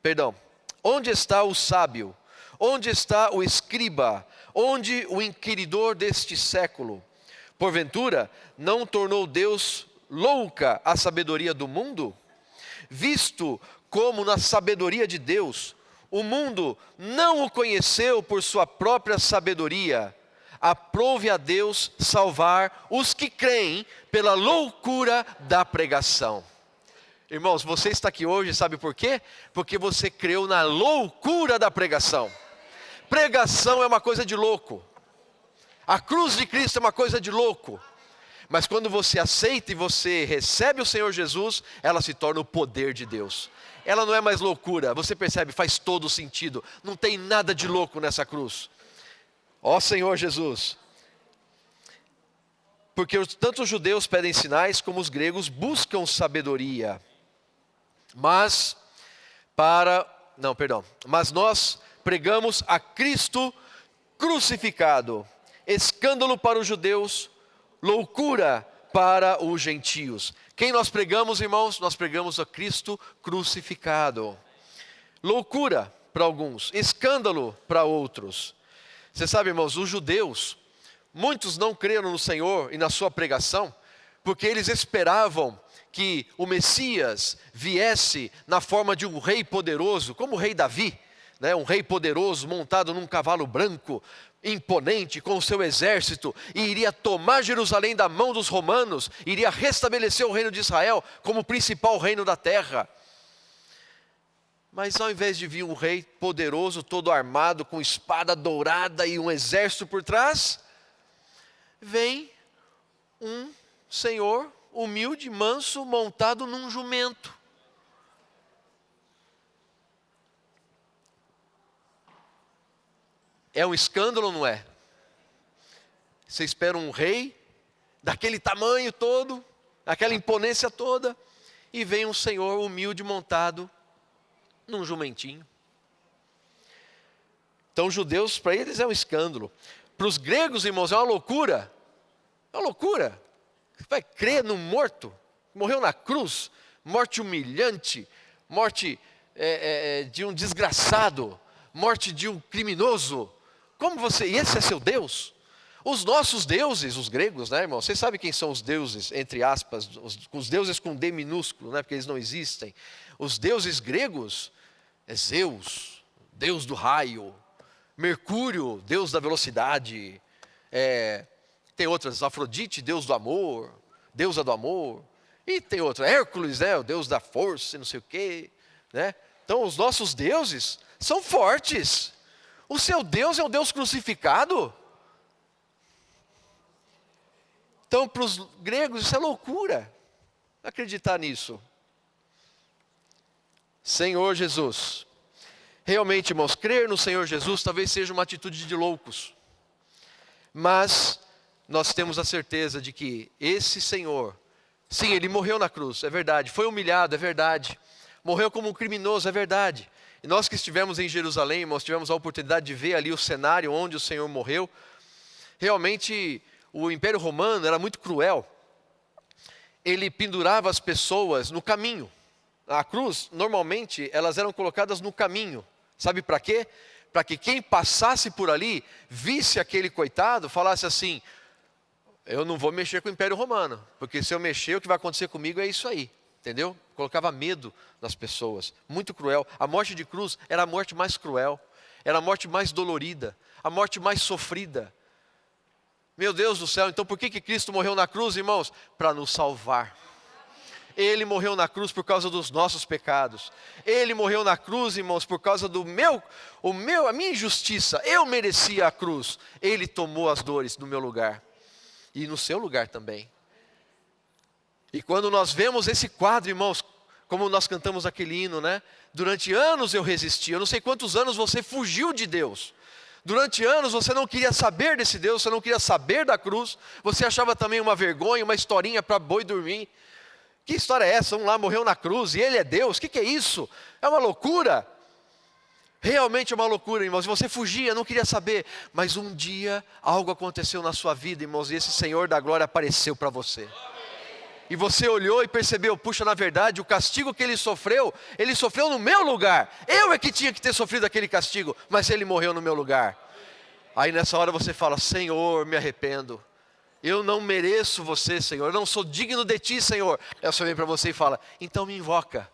Perdão. Onde está o sábio? Onde está o escriba? Onde o inquiridor deste século? Porventura, não tornou Deus louca a sabedoria do mundo? Visto como na sabedoria de Deus, o mundo não o conheceu por sua própria sabedoria, aprove a Deus salvar os que creem pela loucura da pregação. Irmãos, você está aqui hoje, sabe por quê? Porque você creu na loucura da pregação. Pregação é uma coisa de louco. A cruz de Cristo é uma coisa de louco. Mas quando você aceita e você recebe o Senhor Jesus, ela se torna o poder de Deus. Ela não é mais loucura, você percebe, faz todo sentido. Não tem nada de louco nessa cruz. Ó Senhor Jesus. Porque tanto os judeus pedem sinais, como os gregos buscam sabedoria. Mas nós pregamos a Cristo crucificado, escândalo para os judeus, loucura para os gentios. Quem nós pregamos, irmãos? Nós pregamos a Cristo crucificado. Loucura para alguns, escândalo para outros. Você sabe, irmãos, os judeus, muitos não creram no Senhor e na sua pregação, porque eles esperavam que o Messias viesse na forma de um rei poderoso, como o rei Davi, né? Um rei poderoso montado num cavalo branco, imponente, com o seu exército, e iria tomar Jerusalém da mão dos romanos, iria restabelecer o reino de Israel como o principal reino da terra. Mas ao invés de vir um rei poderoso, todo armado, com espada dourada e um exército por trás, vem um senhor humilde, manso, montado num jumento. É um escândalo ou não é? Você espera um rei, daquele tamanho todo, aquela imponência toda, e vem um senhor humilde montado num jumentinho. Então, os judeus, para eles é um escândalo. Para os gregos, irmãos, é uma loucura. É uma loucura. Você vai crer num morto, morreu na cruz, morte humilhante, morte de um desgraçado, morte de um criminoso. Como você, e esse é seu Deus? Os nossos deuses, os gregos, né, irmão? Vocês sabem quem são os deuses, entre aspas, os deuses com D minúsculo, né, porque eles não existem. Os deuses gregos é Zeus, Deus do raio, Mercúrio, Deus da velocidade, tem outras, Afrodite, Deus do amor, deusa do amor, e tem outra, Hércules, né, o Deus da força, não sei o quê, né? Então, os nossos deuses são fortes. O seu Deus é um Deus crucificado. Então, para os gregos, isso é loucura, acreditar nisso. Senhor Jesus. Realmente, irmãos, crer no Senhor Jesus talvez seja uma atitude de loucos. Mas nós temos a certeza de que esse Senhor, sim, Ele morreu na cruz, é verdade. Foi humilhado, é verdade. Morreu como um criminoso, é verdade. E nós que estivemos em Jerusalém, irmãos, tivemos a oportunidade de ver ali o cenário onde o Senhor morreu. Realmente, o Império Romano era muito cruel. Ele pendurava as pessoas no caminho. A cruz, normalmente, elas eram colocadas no caminho. Sabe para quê? Para que quem passasse por ali, visse aquele coitado, falasse assim: eu não vou mexer com o Império Romano, porque se eu mexer, o que vai acontecer comigo é isso aí. Entendeu? Colocava medo nas pessoas. Muito cruel. A morte de cruz era a morte mais cruel. Era a morte mais dolorida. A morte mais sofrida. Meu Deus do céu, então por que Cristo morreu na cruz, irmãos? Para nos salvar. Ele morreu na cruz por causa dos nossos pecados. Ele morreu na cruz, irmãos, por causa a minha injustiça. Eu merecia a cruz. Ele tomou as dores no meu lugar. E no seu lugar também. E quando nós vemos esse quadro, irmãos, como nós cantamos aquele hino, né? Durante anos eu resisti. Eu não sei quantos anos você fugiu de Deus. Durante anos você não queria saber desse Deus, você não queria saber da cruz. Você achava também uma vergonha, uma historinha para boi dormir. Que história é essa? Um lá morreu na cruz e ele é Deus. O que é isso? É uma loucura. Realmente é uma loucura, irmãos. Você fugia, não queria saber. Mas um dia algo aconteceu na sua vida, irmãos. E esse Senhor da glória apareceu para você. E você olhou e percebeu, puxa, na verdade, o castigo que ele sofreu no meu lugar. Eu é que tinha que ter sofrido aquele castigo, mas ele morreu no meu lugar. Aí nessa hora você fala: Senhor, me arrependo. Eu não mereço você, Senhor. Eu não sou digno de ti, Senhor. Eu só venho para você e fala: então me invoca.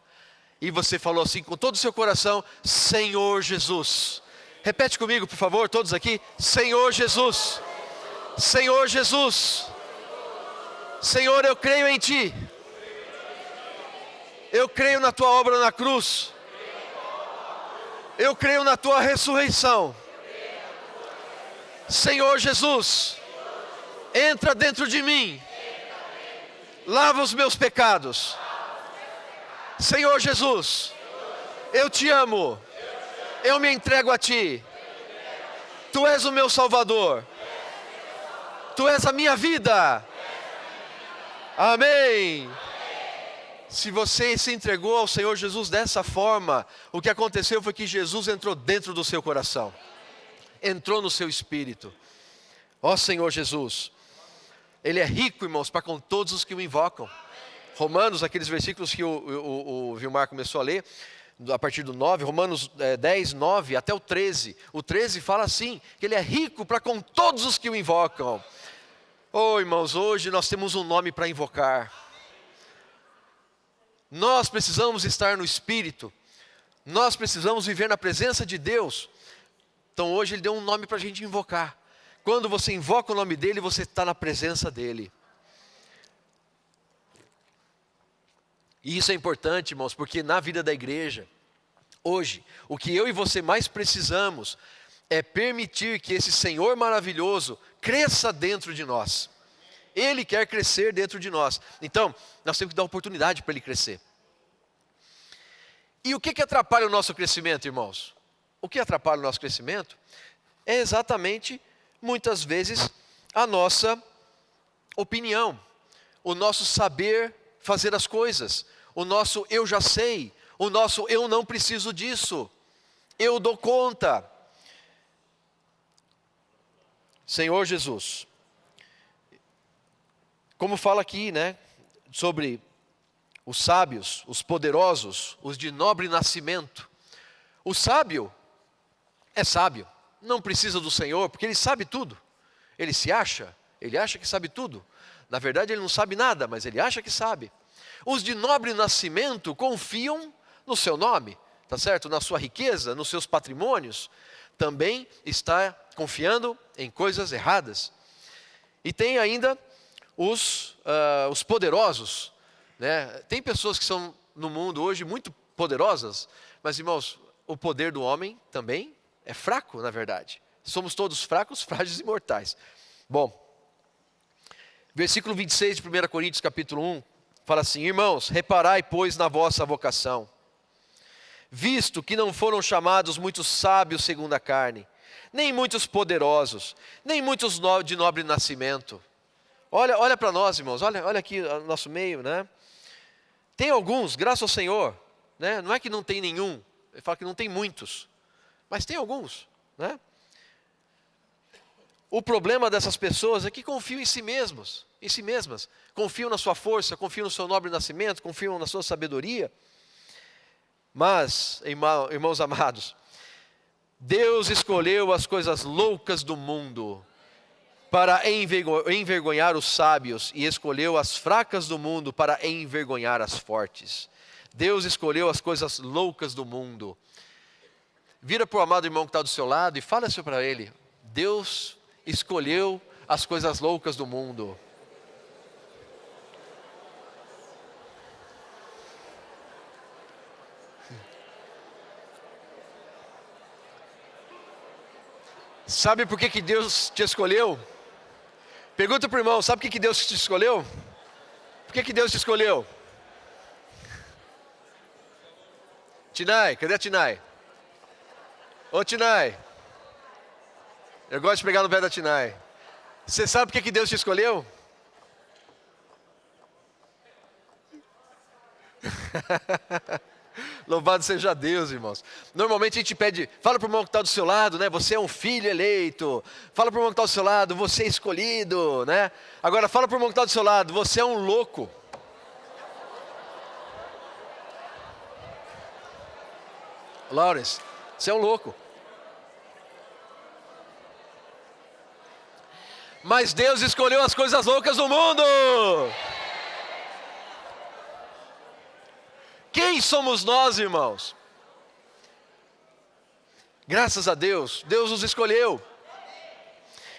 E você falou assim com todo o seu coração: Senhor Jesus. Repete comigo, por favor, todos aqui. Senhor Jesus. Senhor Jesus. Senhor, eu creio em Ti. Eu creio na Tua obra na cruz. Eu creio na Tua ressurreição. Senhor Jesus, entra dentro de mim. Lava os meus pecados. Senhor Jesus, eu Te amo. Eu me entrego a Ti. Tu és o meu Salvador. Tu és a minha vida. Amém. Se você se entregou ao Senhor Jesus dessa forma, o que aconteceu foi que Jesus entrou dentro do seu coração. Entrou no seu espírito. Ó Senhor Jesus. Ele é rico, irmãos, para com todos os que o invocam. Romanos, aqueles versículos que o Vilmar começou a ler, a partir do 9, Romanos 10, 9 até o 13. O 13 fala assim, que ele é rico para com todos os que o invocam. Oh, irmãos, hoje nós temos um nome para invocar. Nós precisamos estar no Espírito. Nós precisamos viver na presença de Deus. Então hoje Ele deu um nome para a gente invocar. Quando você invoca o nome dEle, você está na presença dEle. E isso é importante, irmãos, porque na vida da igreja, hoje, o que eu e você mais precisamos é permitir que esse Senhor maravilhoso cresça dentro de nós. Ele quer crescer dentro de nós. Então, nós temos que dar oportunidade para Ele crescer. E o que atrapalha o nosso crescimento, irmãos? O que atrapalha o nosso crescimento é exatamente, muitas vezes, a nossa opinião, o nosso saber fazer as coisas, o nosso eu já sei, o nosso eu não preciso disso, eu dou conta. Senhor Jesus, como fala aqui, né, sobre os sábios, os poderosos, os de nobre nascimento. O sábio é sábio, não precisa do Senhor, porque ele sabe tudo. Ele acha que sabe tudo. Na verdade ele não sabe nada, mas ele acha que sabe. Os de nobre nascimento confiam no seu nome, tá certo? Na sua riqueza, nos seus patrimônios. Também está confiando em coisas erradas. E tem ainda os poderosos, né? Tem pessoas que são no mundo hoje muito poderosas, mas irmãos, o poder do homem também é fraco, na verdade. Somos todos fracos, frágeis e mortais. Bom, versículo 26 de 1 Coríntios capítulo 1, fala assim: irmãos, reparai, pois, na vossa vocação, visto que não foram chamados muitos sábios segundo a carne, nem muitos poderosos, nem muitos de nobre nascimento. Olha para nós, irmãos, olha aqui no nosso meio, né? Tem alguns, graças ao Senhor, né? Não é que não tem nenhum, ele fala que não tem muitos, mas tem alguns, né? O problema dessas pessoas é que confiam em si mesmas, confiam na sua força, confiam no seu nobre nascimento, confiam na sua sabedoria. Mas, irmãos amados, Deus escolheu as coisas loucas do mundo para envergonhar os sábios, e escolheu as fracas do mundo para envergonhar as fortes. Deus escolheu as coisas loucas do mundo. Vira para o amado irmão que está do seu lado e fala isso para ele: Deus escolheu as coisas loucas do mundo. Sabe por que Deus te escolheu? Pergunta para o irmão, sabe por que Deus te escolheu? Por que Deus te escolheu? Tinai, cadê a Tinai? Ô Tinai, eu gosto de pegar no pé da Tinai. Você sabe por que Deus te escolheu? Louvado seja Deus, irmãos. Normalmente a gente pede, fala para o irmão que está do seu lado, né? Você é um filho eleito. Fala para o irmão que está do seu lado, você é escolhido, né? Agora fala para o irmão que está do seu lado, você é um louco. Lawrence, você é um louco. Mas Deus escolheu as coisas loucas do mundo. Quem somos nós, irmãos? Graças a Deus, Deus nos escolheu.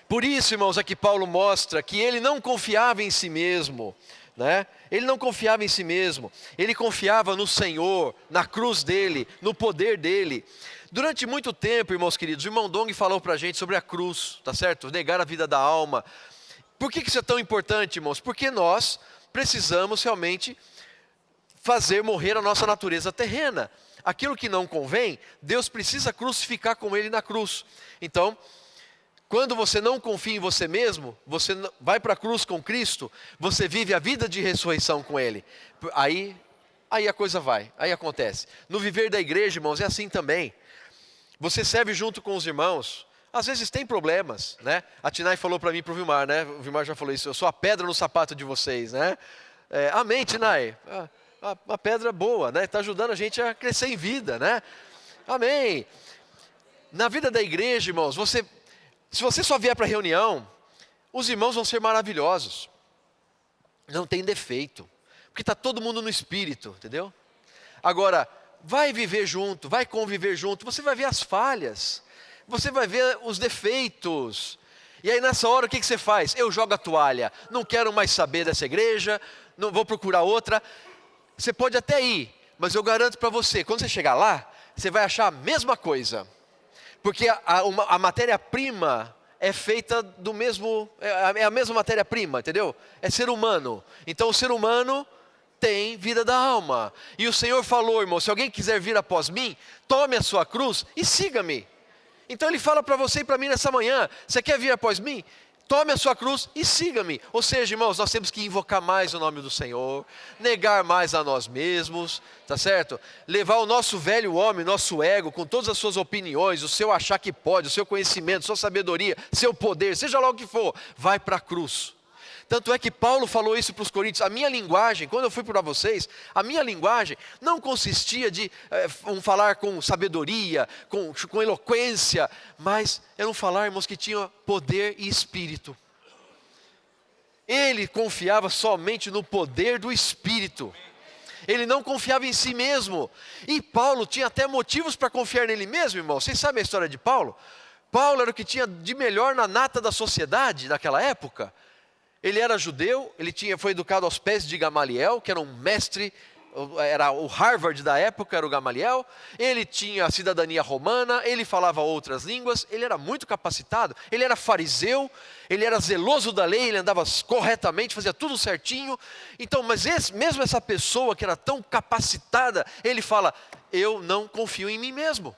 Por isso, irmãos, aqui Paulo mostra que ele não confiava em si mesmo, né? Ele não confiava em si mesmo, ele confiava no Senhor, na cruz dele, no poder dele. Durante muito tempo, irmãos queridos, o irmão Dong falou para a gente sobre a cruz, tá certo? Negar a vida da alma. Por que isso é tão importante, irmãos? Porque nós precisamos realmente fazer morrer a nossa natureza terrena. Aquilo que não convém, Deus precisa crucificar com ele na cruz. Então, quando você não confia em você mesmo, você vai para a cruz com Cristo, você vive a vida de ressurreição com ele. Aí a coisa vai, aí acontece. No viver da igreja, irmãos, é assim também. Você serve junto com os irmãos, às vezes tem problemas, né? A Tinai falou para mim e para o Vilmar, né? O Vilmar já falou isso, eu sou a pedra no sapato de vocês, né? Amém, Tinai? Uma pedra boa, né? Está ajudando a gente a crescer em vida, né? Amém. Na vida da igreja, irmãos, se você só vier para a reunião, os irmãos vão ser maravilhosos. Não tem defeito. Porque está todo mundo no espírito, entendeu? Agora, vai viver junto, vai conviver junto, você vai ver as falhas. Você vai ver os defeitos. E aí nessa hora o que você faz? Eu jogo a toalha. Não quero mais saber dessa igreja, não vou procurar outra. Você pode até ir, mas eu garanto para você, quando você chegar lá, você vai achar a mesma coisa. Porque a matéria-prima é feita do mesmo, é a mesma matéria-prima, entendeu? É ser humano. Então o ser humano tem vida da alma. E o Senhor falou, irmão, se alguém quiser vir após mim, tome a sua cruz e siga-me. Então Ele fala para você e para mim nessa manhã, você quer vir após mim? Tome a sua cruz e siga-me. Ou seja, irmãos, nós temos que invocar mais o nome do Senhor, negar mais a nós mesmos, tá certo? Levar o nosso velho homem, nosso ego, com todas as suas opiniões, o seu achar que pode, o seu conhecimento, sua sabedoria, seu poder, seja lá o que for, vai para a cruz. Tanto é que Paulo falou isso para os coríntios. A minha linguagem, quando eu fui para vocês, a minha linguagem não consistia de falar com sabedoria, com eloquência, mas era um falar, irmãos, que tinha poder e espírito. Ele confiava somente no poder do Espírito. Ele não confiava em si mesmo. E Paulo tinha até motivos para confiar nele mesmo, irmão. Vocês sabem a história de Paulo? Paulo era o que tinha de melhor na nata da sociedade naquela época. Ele era judeu, foi educado aos pés de Gamaliel, que era um mestre, era o Harvard da época, era o Gamaliel. Ele tinha a cidadania romana, ele falava outras línguas, ele era muito capacitado, ele era fariseu, ele era zeloso da lei, ele andava corretamente, fazia tudo certinho. Então, mas mesmo essa pessoa que era tão capacitada, ele fala, eu não confio em mim mesmo.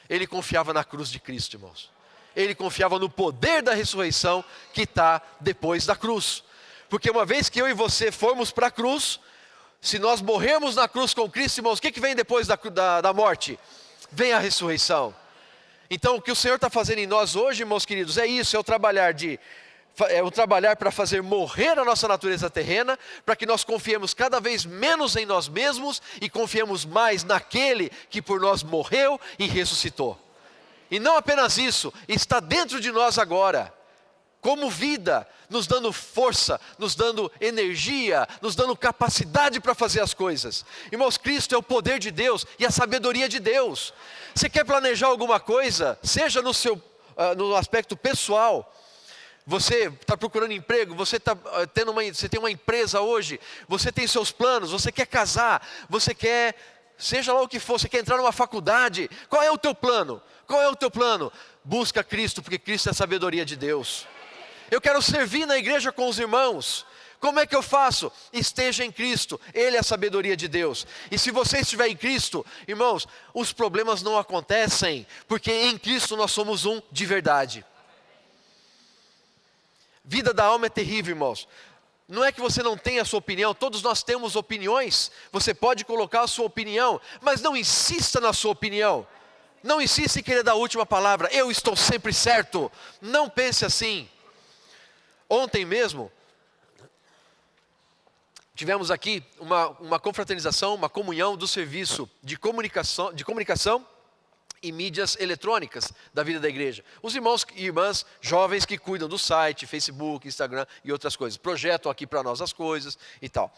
Ele confiava na cruz de Cristo, irmãos. Ele confiava no poder da ressurreição que está depois da cruz. Porque uma vez que eu e você formos para a cruz, se nós morrermos na cruz com Cristo, irmãos, o que vem depois da morte? Vem a ressurreição. Então o que o Senhor está fazendo em nós hoje, irmãos queridos, é isso, é o trabalhar para fazer morrer a nossa natureza terrena, para que nós confiemos cada vez menos em nós mesmos e confiemos mais naquele que por nós morreu e ressuscitou. E não apenas isso, está dentro de nós agora, como vida, nos dando força, nos dando energia, nos dando capacidade para fazer as coisas. Irmãos, Cristo é o poder de Deus e a sabedoria de Deus. Você quer planejar alguma coisa, seja no aspecto pessoal, você está procurando emprego, você tem uma empresa hoje, você tem seus planos, você quer casar, você quer, seja lá o que for, você quer entrar numa faculdade, qual é o teu plano? Qual é o teu plano? Busca Cristo, porque Cristo é a sabedoria de Deus. Eu quero servir na igreja com os irmãos. Como é que eu faço? Esteja em Cristo, Ele é a sabedoria de Deus. E se você estiver em Cristo, irmãos, os problemas não acontecem, porque em Cristo nós somos um de verdade. Vida da alma é terrível, irmãos. Não é que você não tenha a sua opinião, todos nós temos opiniões. Você pode colocar a sua opinião, mas não insista na sua opinião. Não insista em querer dar a última palavra, eu estou sempre certo. Não pense assim. Ontem mesmo, tivemos aqui uma confraternização, uma comunhão do serviço de comunicação e mídias eletrônicas da vida da igreja. Os irmãos e irmãs jovens que cuidam do site, Facebook, Instagram e outras coisas. Projetam aqui para nós as coisas e tal.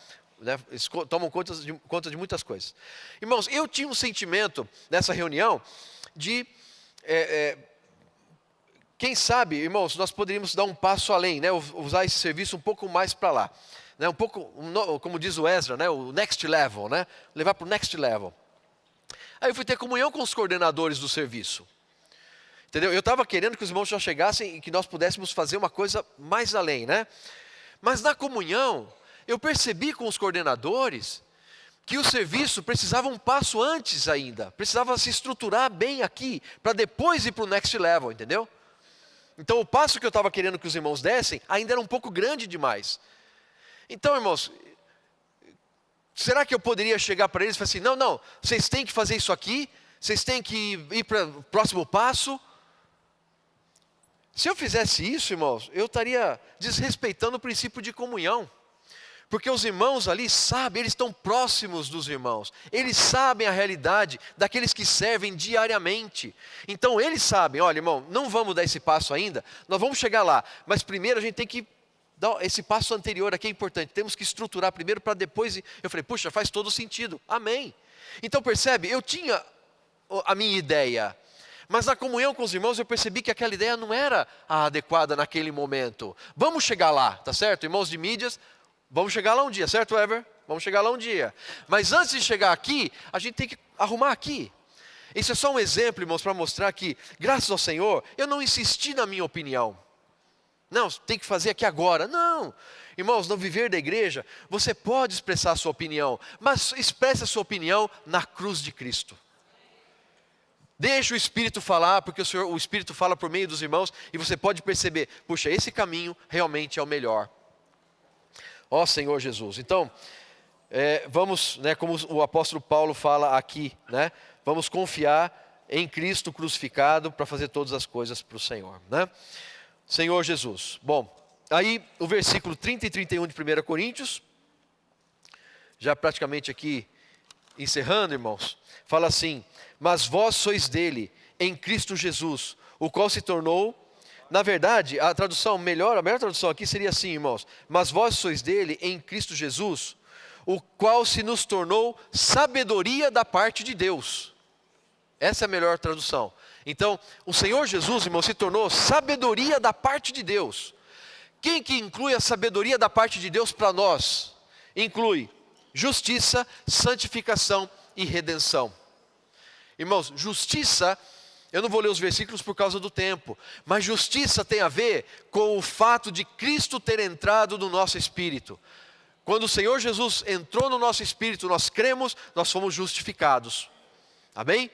Eles tomam conta de muitas coisas. Irmãos, eu tinha um sentimento nessa reunião de, quem sabe, irmãos, nós poderíamos dar um passo além, né? Usar esse serviço um pouco mais para lá, né? Um pouco, como diz o Ezra, né? O next level, né? Levar para o next level. Aí eu fui ter comunhão com os coordenadores do serviço, entendeu? Eu estava querendo que os irmãos já chegassem e que nós pudéssemos fazer uma coisa mais além, né? Mas na comunhão, eu percebi com os coordenadores que o serviço precisava um passo antes ainda, precisava se estruturar bem aqui, para depois ir para o next level, entendeu? Então o passo que eu estava querendo que os irmãos dessem, ainda era um pouco grande demais. Então, irmãos, será que eu poderia chegar para eles e falar assim, não, vocês têm que fazer isso aqui, vocês têm que ir para o próximo passo? Se eu fizesse isso, irmãos, eu estaria desrespeitando o princípio de comunhão. Porque os irmãos ali sabem, eles estão próximos dos irmãos. Eles sabem a realidade daqueles que servem diariamente. Então eles sabem, olha irmão, não vamos dar esse passo ainda, nós vamos chegar lá. Mas primeiro a gente tem que dar esse passo anterior aqui, é importante. Temos que estruturar primeiro para depois. Eu falei, puxa, faz todo sentido, amém. Então percebe, eu tinha a minha ideia. Mas na comunhão com os irmãos eu percebi que aquela ideia não era a adequada naquele momento. Vamos chegar lá, tá certo? Irmãos de mídias, vamos chegar lá um dia, certo, Ever? Vamos chegar lá um dia. Mas antes de chegar aqui, a gente tem que arrumar aqui. Isso é só um exemplo, irmãos, para mostrar que, graças ao Senhor, eu não insisti na minha opinião. Não, tem que fazer aqui agora. Não. Irmãos, no viver da igreja, você pode expressar a sua opinião, mas expresse a sua opinião na cruz de Cristo. Deixa o Espírito falar, porque o Espírito fala por meio dos irmãos, e você pode perceber, puxa, esse caminho realmente é o melhor. Ó Senhor Jesus. Então, vamos, né, como o apóstolo Paulo fala aqui, né, vamos confiar em Cristo crucificado para fazer todas as coisas para o Senhor, né? Senhor Jesus. Bom, aí o versículo 30 e 31 de 1 Coríntios, já praticamente aqui encerrando, irmãos, fala assim: mas vós sois dele, em Cristo Jesus, o qual se tornou, na verdade, a melhor tradução aqui seria assim, irmãos: mas vós sois dele, em Cristo Jesus, o qual se nos tornou sabedoria da parte de Deus. Essa é a melhor tradução. Então, o Senhor Jesus, irmão, se tornou sabedoria da parte de Deus. Quem que inclui a sabedoria da parte de Deus para nós? Inclui justiça, santificação e redenção. Irmãos, justiça, eu não vou ler os versículos por causa do tempo, mas justiça tem a ver com o fato de Cristo ter entrado no nosso espírito. Quando o Senhor Jesus entrou no nosso espírito, nós cremos, nós fomos justificados. Amém?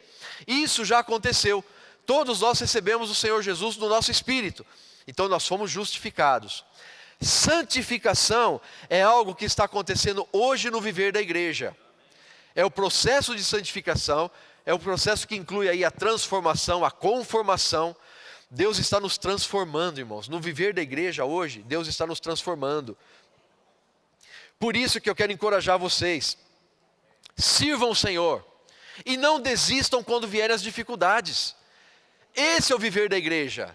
Isso já aconteceu. Todos nós recebemos o Senhor Jesus no nosso espírito. Então nós fomos justificados. Santificação é algo que está acontecendo hoje no viver da igreja. É o processo de santificação, é o processo que inclui aí a transformação, a conformação. Deus está nos transformando, irmãos. No viver da igreja hoje, Deus está nos transformando. Por isso que eu quero encorajar vocês. Sirvam o Senhor e não desistam quando vierem as dificuldades. Esse é o viver da igreja.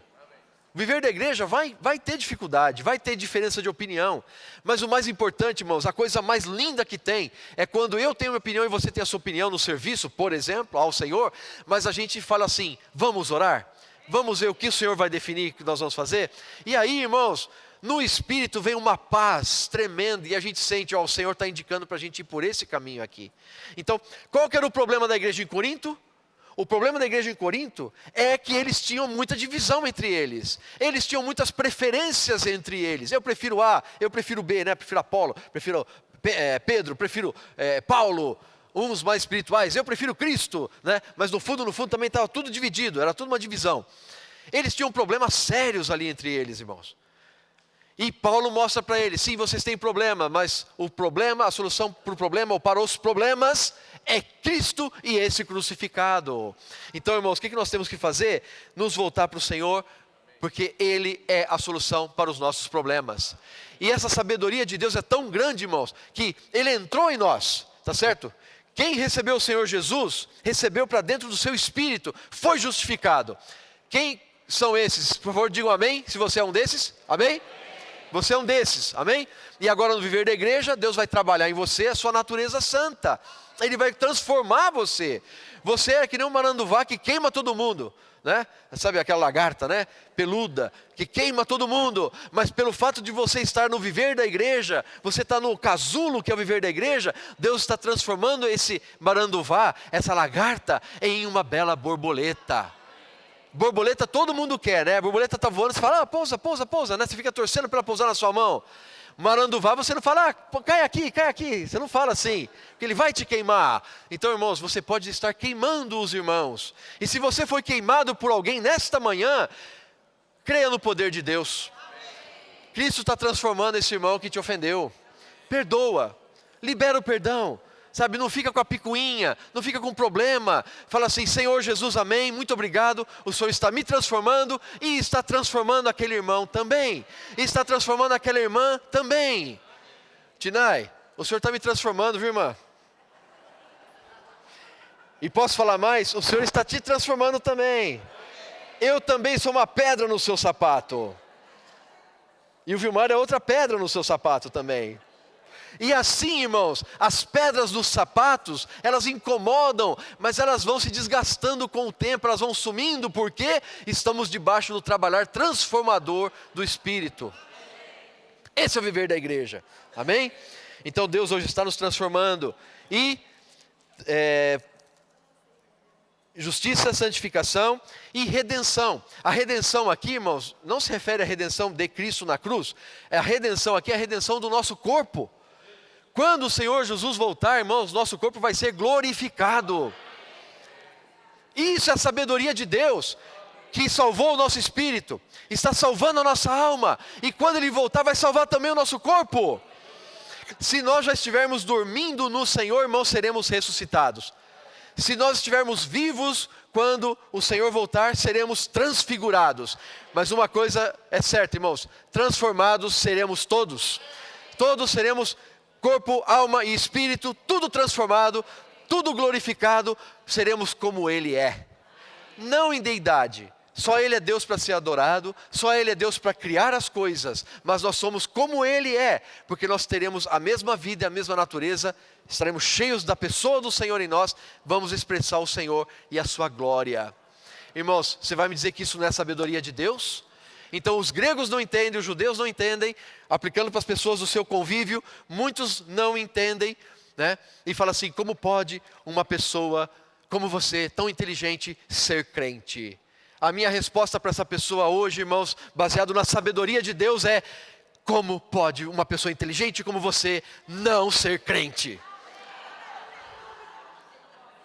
O viver da igreja vai ter dificuldade, vai ter diferença de opinião. Mas o mais importante, irmãos, a coisa mais linda que tem é quando eu tenho minha opinião e você tem a sua opinião no serviço, por exemplo, ao Senhor. Mas a gente fala assim: vamos orar? Vamos ver o que o Senhor vai definir que nós vamos fazer? E aí, irmãos, no Espírito vem uma paz tremenda e a gente sente, ó, o Senhor está indicando para a gente ir por esse caminho aqui. Então, qual que era o problema da igreja em Corinto? O problema da igreja em Corinto é que eles tinham muita divisão entre eles. Eles tinham muitas preferências entre eles. Eu prefiro A, eu prefiro B, né? Prefiro Apolo, prefiro Pedro, prefiro Paulo, uns mais espirituais. Eu prefiro Cristo, né? Mas no fundo também estava tudo dividido, era tudo uma divisão. Eles tinham problemas sérios ali entre eles, irmãos. E Paulo mostra para eles: sim, vocês têm problema, mas o problema, a solução para o problema ou para os problemas é Cristo e esse crucificado. Então, irmãos, o que nós temos que fazer? Nos voltar para o Senhor, porque Ele é a solução para os nossos problemas. E essa sabedoria de Deus é tão grande, irmãos, que Ele entrou em nós, tá certo? Quem recebeu o Senhor Jesus, recebeu para dentro do seu espírito, foi justificado. Quem são esses? Por favor, digam amém, se você é um desses. Amém? Você é um desses, amém? E agora no viver da igreja, Deus vai trabalhar em você a sua natureza santa. Ele vai transformar você. Você é que nem um maranduvá que queima todo mundo, né? Sabe aquela lagarta, né? Peluda, que queima todo mundo. Mas pelo fato de você estar no viver da igreja, você está no casulo que é o viver da igreja, Deus está transformando esse maranduvá, essa lagarta, em uma bela borboleta. Borboleta todo mundo quer, né? A borboleta está voando, você fala: pousa, pousa, pousa, né? Você fica torcendo para ela pousar na sua mão. Maranduvá, você não fala: cai aqui, cai aqui. Você não fala assim, porque ele vai te queimar. Então, irmãos, você pode estar queimando os irmãos. E se você foi queimado por alguém nesta manhã, creia no poder de Deus. Cristo está transformando esse irmão que te ofendeu. Perdoa, libera o perdão. Sabe, não fica com a picuinha, não fica com problema. Fala assim: Senhor Jesus, amém, muito obrigado. O Senhor está me transformando e está transformando aquele irmão também. E está transformando aquela irmã também. Tinai, o Senhor está me transformando, viu, irmã? E posso falar mais? O Senhor está te transformando também. Eu também sou uma pedra no seu sapato. E o Vilmar é outra pedra no seu sapato também. E assim, irmãos, as pedras dos sapatos, elas incomodam, mas elas vão se desgastando com o tempo, elas vão sumindo, porque estamos debaixo do trabalhar transformador do Espírito. Esse é o viver da igreja, amém? Então Deus hoje está nos transformando. E justiça, santificação e redenção. A redenção aqui, irmãos, não se refere à redenção de Cristo na cruz. A redenção aqui é a redenção do nosso corpo. Quando o Senhor Jesus voltar, irmãos, nosso corpo vai ser glorificado. Isso é a sabedoria de Deus, que salvou o nosso espírito, está salvando a nossa alma, e quando Ele voltar vai salvar também o nosso corpo. Se nós já estivermos dormindo no Senhor, irmãos, seremos ressuscitados. Se nós estivermos vivos, quando o Senhor voltar, seremos transfigurados. Mas uma coisa é certa, irmãos, transformados seremos todos. Todos seremos corpo, alma e espírito, tudo transformado, tudo glorificado, seremos como Ele é. Não em deidade, só Ele é Deus para ser adorado, só Ele é Deus para criar as coisas, mas nós somos como Ele é, porque nós teremos a mesma vida e a mesma natureza, estaremos cheios da pessoa do Senhor em nós, vamos expressar o Senhor e a sua glória. Irmãos, você vai me dizer que isso não é sabedoria de Deus? Então os gregos não entendem, os judeus não entendem, aplicando para as pessoas do seu convívio, muitos não entendem, né? E fala assim, como pode uma pessoa como você, tão inteligente, ser crente? A minha resposta para essa pessoa hoje, irmãos, baseado na sabedoria de Deus é: como pode uma pessoa inteligente como você não ser crente?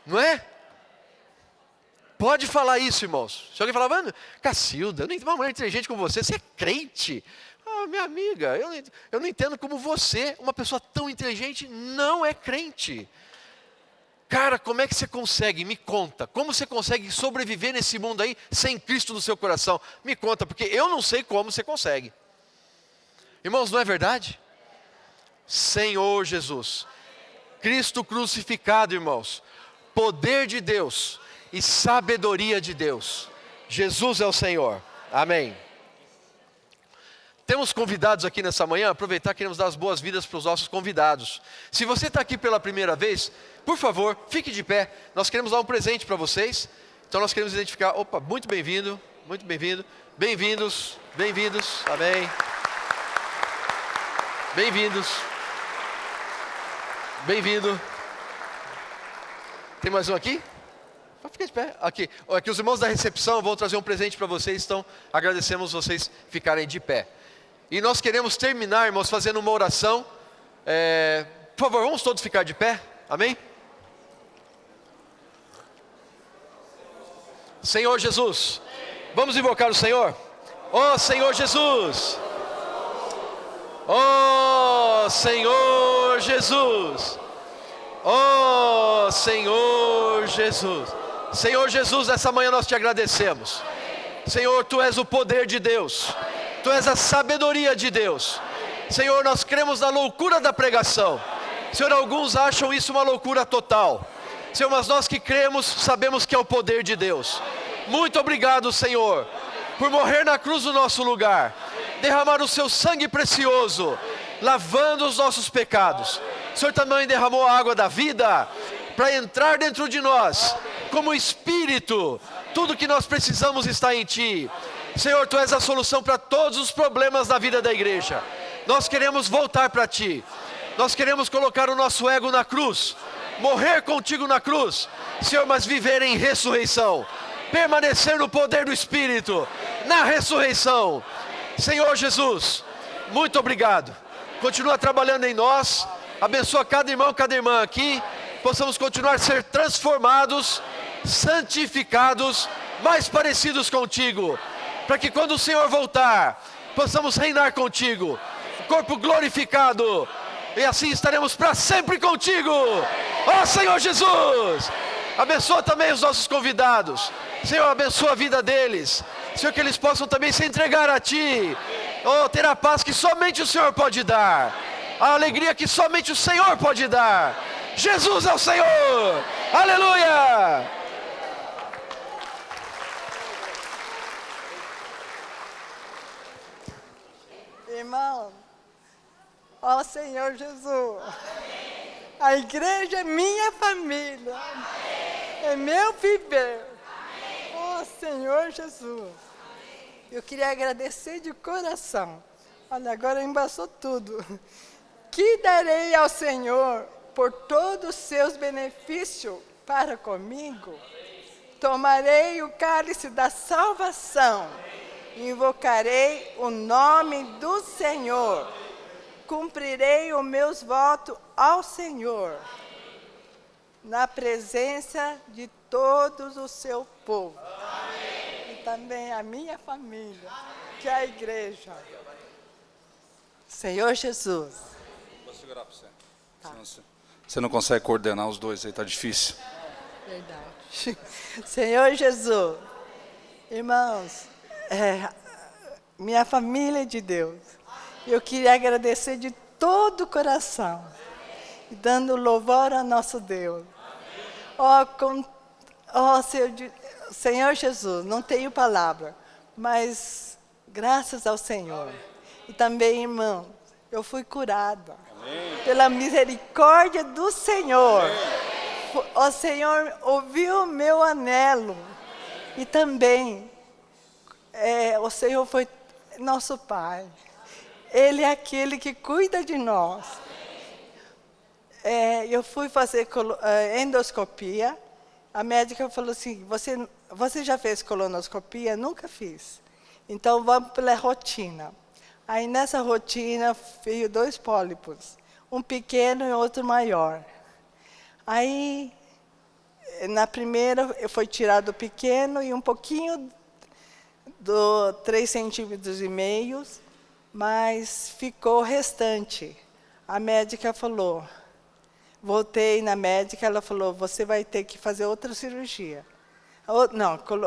Não é? Pode falar isso, irmãos. Se alguém falar, mano, Cacilda, eu não entendo uma mulher inteligente como você é crente. Ah, minha amiga, eu não entendo como você, uma pessoa tão inteligente, não é crente. Cara, como é que você consegue? Me conta. Como você consegue sobreviver nesse mundo aí sem Cristo no seu coração? Me conta, porque eu não sei como você consegue. Irmãos, não é verdade? Senhor Jesus, Cristo crucificado, irmãos, poder de Deus e sabedoria de Deus. Jesus é o Senhor. Amém. Temos convidados aqui nessa manhã, aproveitar, queremos dar as boas-vindas para os nossos convidados. Se você está aqui pela primeira vez, por favor, fique de pé, nós queremos dar um presente para vocês. Então nós queremos identificar, opa, muito bem-vindo, bem-vindos, amém. Bem-vindo. Tem mais um aqui? Fica de pé, aqui os irmãos da recepção vão trazer um presente para vocês, então agradecemos vocês ficarem de pé. E nós queremos terminar, irmãos, fazendo uma oração. Por favor, vamos todos ficar de pé, amém? Senhor Jesus, vamos invocar o Senhor. Ó Senhor Jesus, ó Senhor Jesus, ó Senhor Jesus. Senhor Jesus, nessa manhã nós te agradecemos. Senhor, Tu és o poder de Deus, Tu és a sabedoria de Deus. Senhor, nós cremos na loucura da pregação. Senhor, alguns acham isso uma loucura total. Senhor, mas nós que cremos, sabemos que é o poder de Deus. Muito obrigado, Senhor, por morrer na cruz no nosso lugar, derramar o Seu sangue precioso, lavando os nossos pecados. O Senhor também derramou a água da vida, para entrar dentro de nós, como Espírito. Tudo que nós precisamos está em Ti. Senhor, Tu és a solução para todos os problemas da vida da igreja. Nós queremos voltar para Ti. Nós queremos colocar o nosso ego na cruz, morrer contigo na cruz, Senhor, mas viver em ressurreição, permanecer no poder do Espírito, na ressurreição. Senhor Jesus, muito obrigado. Continua trabalhando em nós, abençoa cada irmão, cada irmã aqui, possamos continuar a ser transformados, santificados, mais parecidos contigo, para que quando o Senhor voltar, possamos reinar contigo, corpo glorificado, e assim estaremos para sempre contigo. Ó Senhor Jesus, abençoa também os nossos convidados. Senhor, abençoa a vida deles. Senhor, que eles possam também se entregar a Ti. Oh, ter a paz que somente o Senhor pode dar, a alegria que somente o Senhor pode dar. Jesus é o Senhor. Aleluia. Irmão, ó Senhor Jesus, a igreja é minha família, é meu viver. Ó Senhor Jesus, eu queria agradecer de coração. Olha, agora embaçou tudo. Que darei ao Senhor por todos os seus benefícios para comigo? Tomarei o cálice da salvação, invocarei o nome do Senhor, cumprirei os meus votos ao Senhor, na presença de todos o seu povo. Amém. E também a minha família, que é a igreja. Senhor Jesus. Vou segurar para você. Tá. Você não consegue coordenar os dois aí, tá difícil. Verdade. Senhor Jesus, irmãos, minha família é de Deus. Eu queria agradecer de todo o coração, dando louvor ao nosso Deus. Senhor Jesus, não tenho palavra, mas graças ao Senhor. E também, irmão, eu fui curada. Amém. Pela misericórdia do Senhor. Amém. O Senhor ouviu o meu anelo. E também, o Senhor foi nosso Pai. Ele é aquele que cuida de nós. Eu fui fazer endoscopia. A médica falou assim, você já fez colonoscopia? Nunca fiz. Então, vamos pela rotina. Aí, nessa rotina, veio 2 pólipos. Um pequeno e outro maior. Aí, na primeira, foi tirado o pequeno e um pouquinho do 3,5 centímetros, mas ficou o restante. A médica falou, voltei na médica, ela falou, você vai ter que fazer outra cirurgia.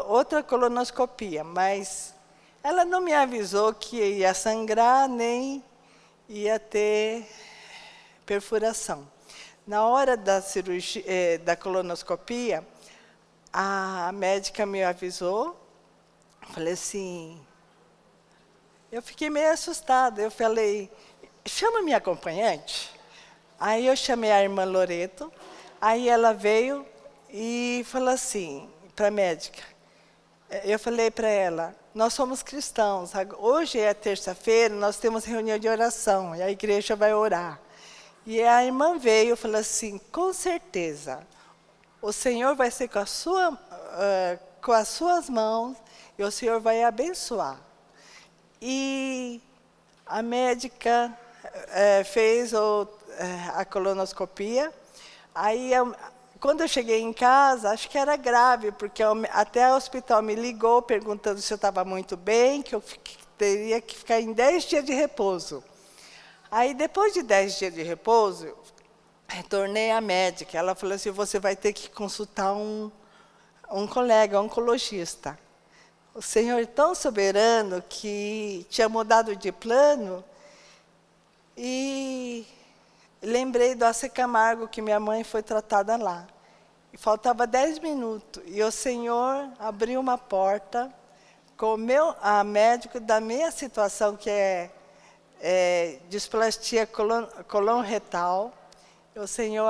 Outra colonoscopia, mas ela não me avisou que ia sangrar, nem ia ter perfuração. Na hora da cirurgia, da colonoscopia, a médica me avisou, falei assim, eu fiquei meio assustada, eu falei, chama minha acompanhante. Aí eu chamei a irmã Loreto, aí ela veio e falou assim, para a médica, eu falei para ela, nós somos cristãos, hoje é terça-feira, nós temos reunião de oração, e a igreja vai orar. E a irmã veio e falou assim, com certeza, o Senhor vai ser com as suas mãos, e o Senhor vai abençoar. E a médica fez a colonoscopia, aí quando eu cheguei em casa, acho que era grave, porque até o hospital me ligou perguntando se eu estava muito bem, que eu teria que ficar em 10 dias de repouso. Aí, depois de 10 dias de repouso, retornei à médica. Ela falou assim, você vai ter que consultar um colega, um oncologista. O Senhor é tão soberano que tinha mudado de plano e lembrei do AC Camargo, que minha mãe foi tratada lá. E faltava 10 minutos. E o Senhor abriu uma porta com a médico da minha situação, que é displastia colon-retal. O Senhor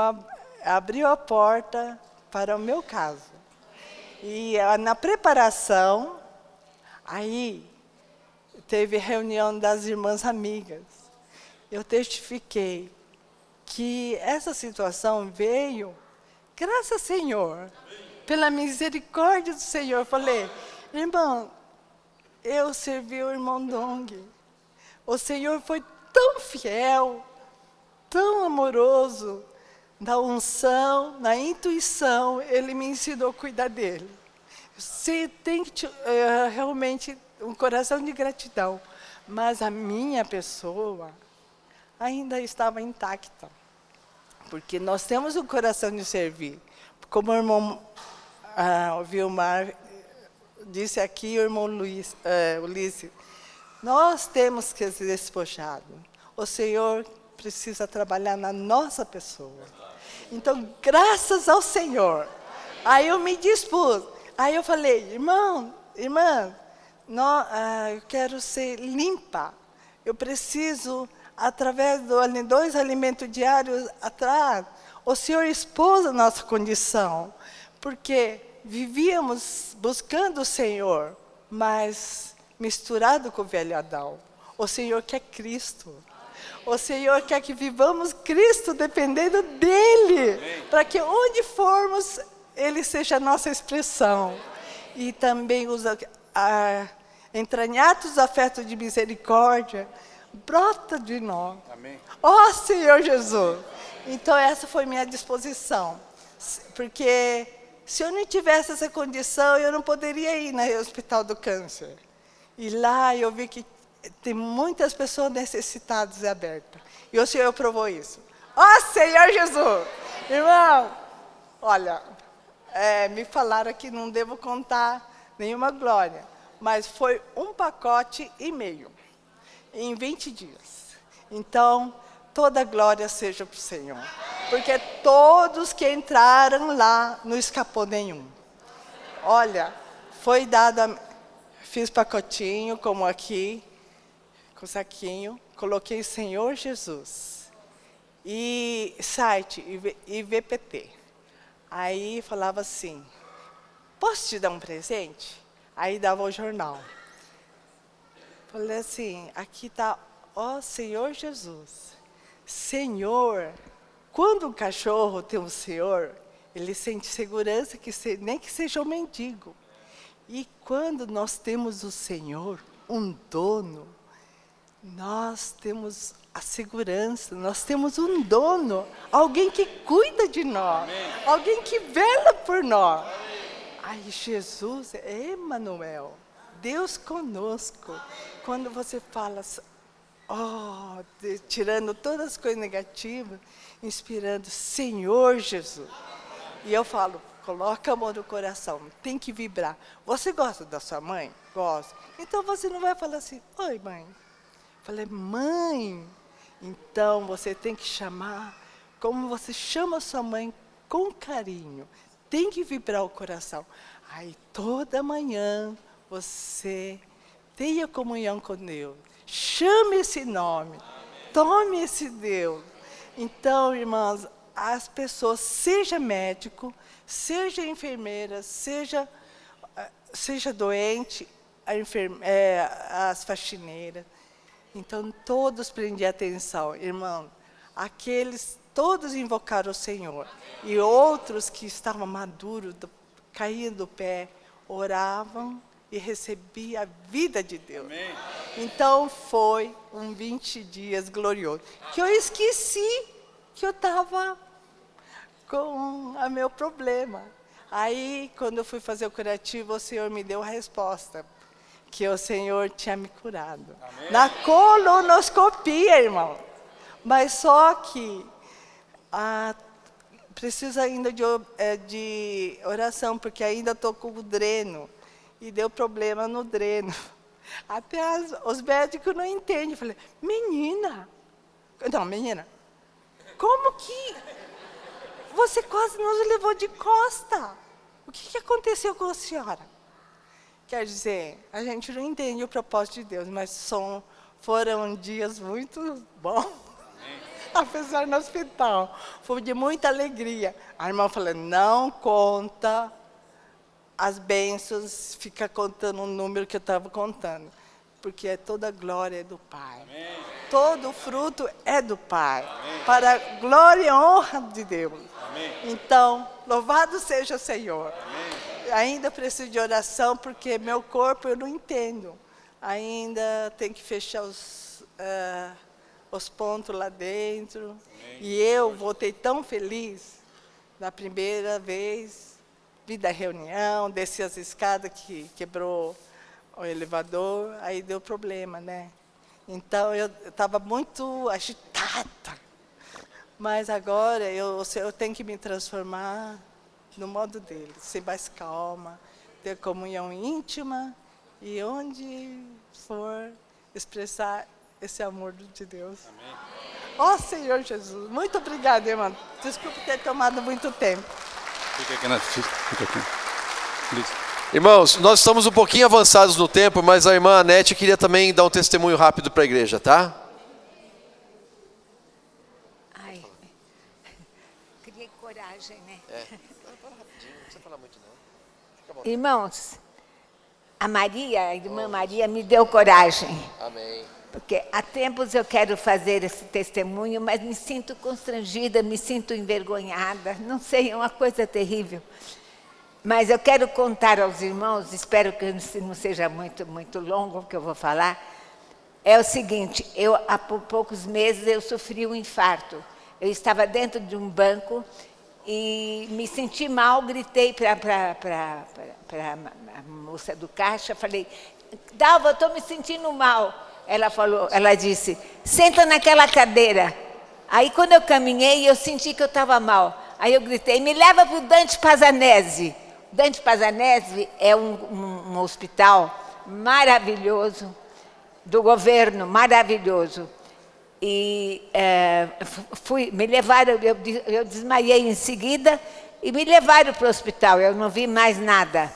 abriu a porta para o meu caso. E na preparação, aí teve reunião das irmãs amigas. Eu testifiquei que essa situação veio, graças ao Senhor, pela misericórdia do Senhor. Eu falei, irmão, eu servi o irmão Dong. O Senhor foi tão fiel, tão amoroso, na unção, na intuição, Ele me ensinou a cuidar dele. Você tem que realmente um coração de gratidão, mas a minha pessoa ainda estava intacta, porque nós temos um coração de servir. Como o irmão Vilmar disse aqui, o irmão Ulisses, nós temos que ser despojados. O Senhor precisa trabalhar na nossa pessoa. Então, graças ao Senhor. Aí eu me dispus. Aí eu falei, irmã, eu quero ser limpa. Eu preciso, através de 2 alimentos diários atrás, o Senhor expôs a nossa condição. Porque vivíamos buscando o Senhor, mas misturado com o velho Adão. O Senhor quer Cristo. O Senhor quer que vivamos Cristo dependendo dEle, para que onde formos, Ele seja a nossa expressão. E também os entranhados afetos de misericórdia brota de nós. Amém. Ó Senhor Jesus! Então essa foi minha disposição, porque Se eu não tivesse essa condição, eu não poderia ir no Hospital do Câncer. E lá eu vi que tem muitas pessoas necessitadas e abertas. E o Senhor provou isso. Ó Senhor Jesus! Irmão, olha, me falaram que não devo contar nenhuma glória, mas foi 1,5 pacote em 20 dias. Então, toda glória seja para o Senhor. Porque todos que entraram lá, não escapou nenhum. Olha, foi dado, fiz pacotinho, como aqui, com saquinho, coloquei Senhor Jesus. E site, IVPT. Aí falava assim, posso te dar um presente? Aí dava o jornal. Falei assim, aqui está, ó Senhor Jesus. Senhor, quando um cachorro tem um Senhor, ele sente segurança, nem que seja um mendigo. E quando nós temos o Senhor, um dono, nós temos a segurança, nós temos um dono, alguém que cuida de nós, alguém que vela por nós. Aí Jesus é Emmanuel, Deus conosco. Quando você fala, tirando todas as coisas negativas, inspirando Senhor Jesus. E eu falo, coloca a mão no coração, tem que vibrar. Você gosta da sua mãe? Gosto. Então você não vai falar assim, oi mãe. Falei, mãe, então você tem que chamar, como você chama sua mãe com carinho, tem que vibrar o coração. Aí toda manhã você tenha comunhão com Deus, chame esse nome, tome esse Deus. Então, irmãs, as pessoas, seja médico, seja enfermeira, seja doente, as faxineiras. Então, todos prendiam atenção, irmão. Aqueles, todos invocaram o Senhor. E outros que estavam maduros, caíam do pé, oravam e recebiam a vida de Deus. Amém. Então, foi um 20 dias glorioso. Que eu esqueci que eu estava com o meu problema. Aí, quando eu fui fazer o curativo, o Senhor me deu a resposta. Que o Senhor tinha me curado. Amém. Na colonoscopia, irmão. Mas só que precisa ainda de oração, porque ainda estou com o dreno. E deu problema no dreno. Até os médicos não entendem. Eu falei, menina, como que você quase nos levou de costa? O que aconteceu com a senhora? Quer dizer, a gente não entende o propósito de Deus, mas foram dias muito bons. Apesar no hospital, foi de muita alegria. A irmã falou, não conta as bênçãos, fica contando o número que eu estava contando. Porque toda a glória é do Pai. Amém. Todo o fruto é do Pai. Amém. Para a glória e honra de Deus. Amém. Então, louvado seja o Senhor. Amém. Ainda preciso de oração, porque meu corpo eu não entendo. Ainda tem que fechar os pontos lá dentro. Amém. E eu voltei tão feliz na primeira vez. Vi da reunião, desci as escadas que quebrou o elevador, aí deu problema, né? Então eu estava muito agitada. Mas agora eu tenho que me transformar no modo dele, ser mais calma, ter comunhão íntima e onde for expressar esse amor de Deus. Amém. Ó Senhor Jesus, muito obrigada, irmã. Desculpe ter tomado muito tempo. Fica aqui, fica aqui. Please. Irmãos, nós estamos um pouquinho avançados no tempo, mas a irmã Anete queria também dar um testemunho rápido para a igreja, tá? Ai, criei coragem, né? Fala rapidinho, não precisa falar muito não. Fica bom. Irmãos, a irmã Maria me deu coragem. Amém. Porque há tempos eu quero fazer esse testemunho, mas me sinto constrangida, me sinto envergonhada. Não sei, é uma coisa terrível. Mas eu quero contar aos irmãos, espero que não seja muito longo o que eu vou falar. É o seguinte, há poucos meses eu sofri um infarto. Eu estava dentro de um banco, e me senti mal, gritei para a moça do caixa, falei, Dalva, eu estou me sentindo mal. Ela disse, senta naquela cadeira. Aí quando eu caminhei, eu senti que eu estava mal. Aí eu gritei, me leva para o Dante Pazzanese. Dante Pazzanese é um hospital maravilhoso, do governo, maravilhoso. E me levaram, eu desmaiei em seguida e me levaram para o hospital, eu não vi mais nada.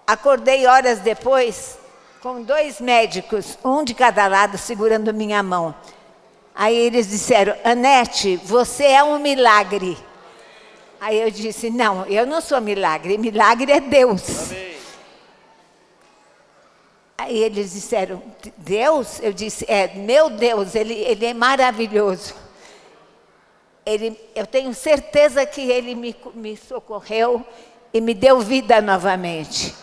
Acordei horas depois com 2 médicos, um de cada lado, segurando minha mão. Aí eles disseram, Anete, você é um milagre. Aí eu disse, não, eu não sou milagre é Deus. Amém. Aí eles disseram, Deus? Eu disse, meu Deus, ele é maravilhoso. Eu tenho certeza que Ele me socorreu e me deu vida novamente.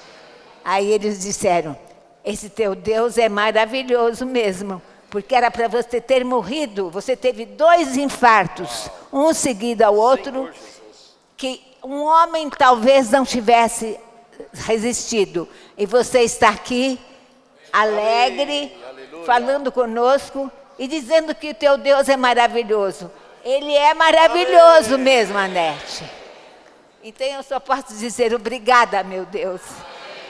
Aí eles disseram, esse teu Deus é maravilhoso mesmo, porque era para você ter morrido. Você teve 2 infartos, um seguido ao outro, que um homem talvez não tivesse resistido. E você está aqui, alegre, falando conosco e dizendo que o teu Deus é maravilhoso. Ele é maravilhoso mesmo, Anete. Então eu só posso dizer obrigada, meu Deus.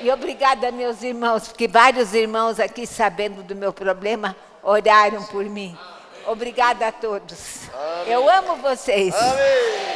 E obrigada, meus irmãos, porque vários irmãos aqui, sabendo do meu problema, oraram por mim. Obrigada a todos. Eu amo vocês. Amém.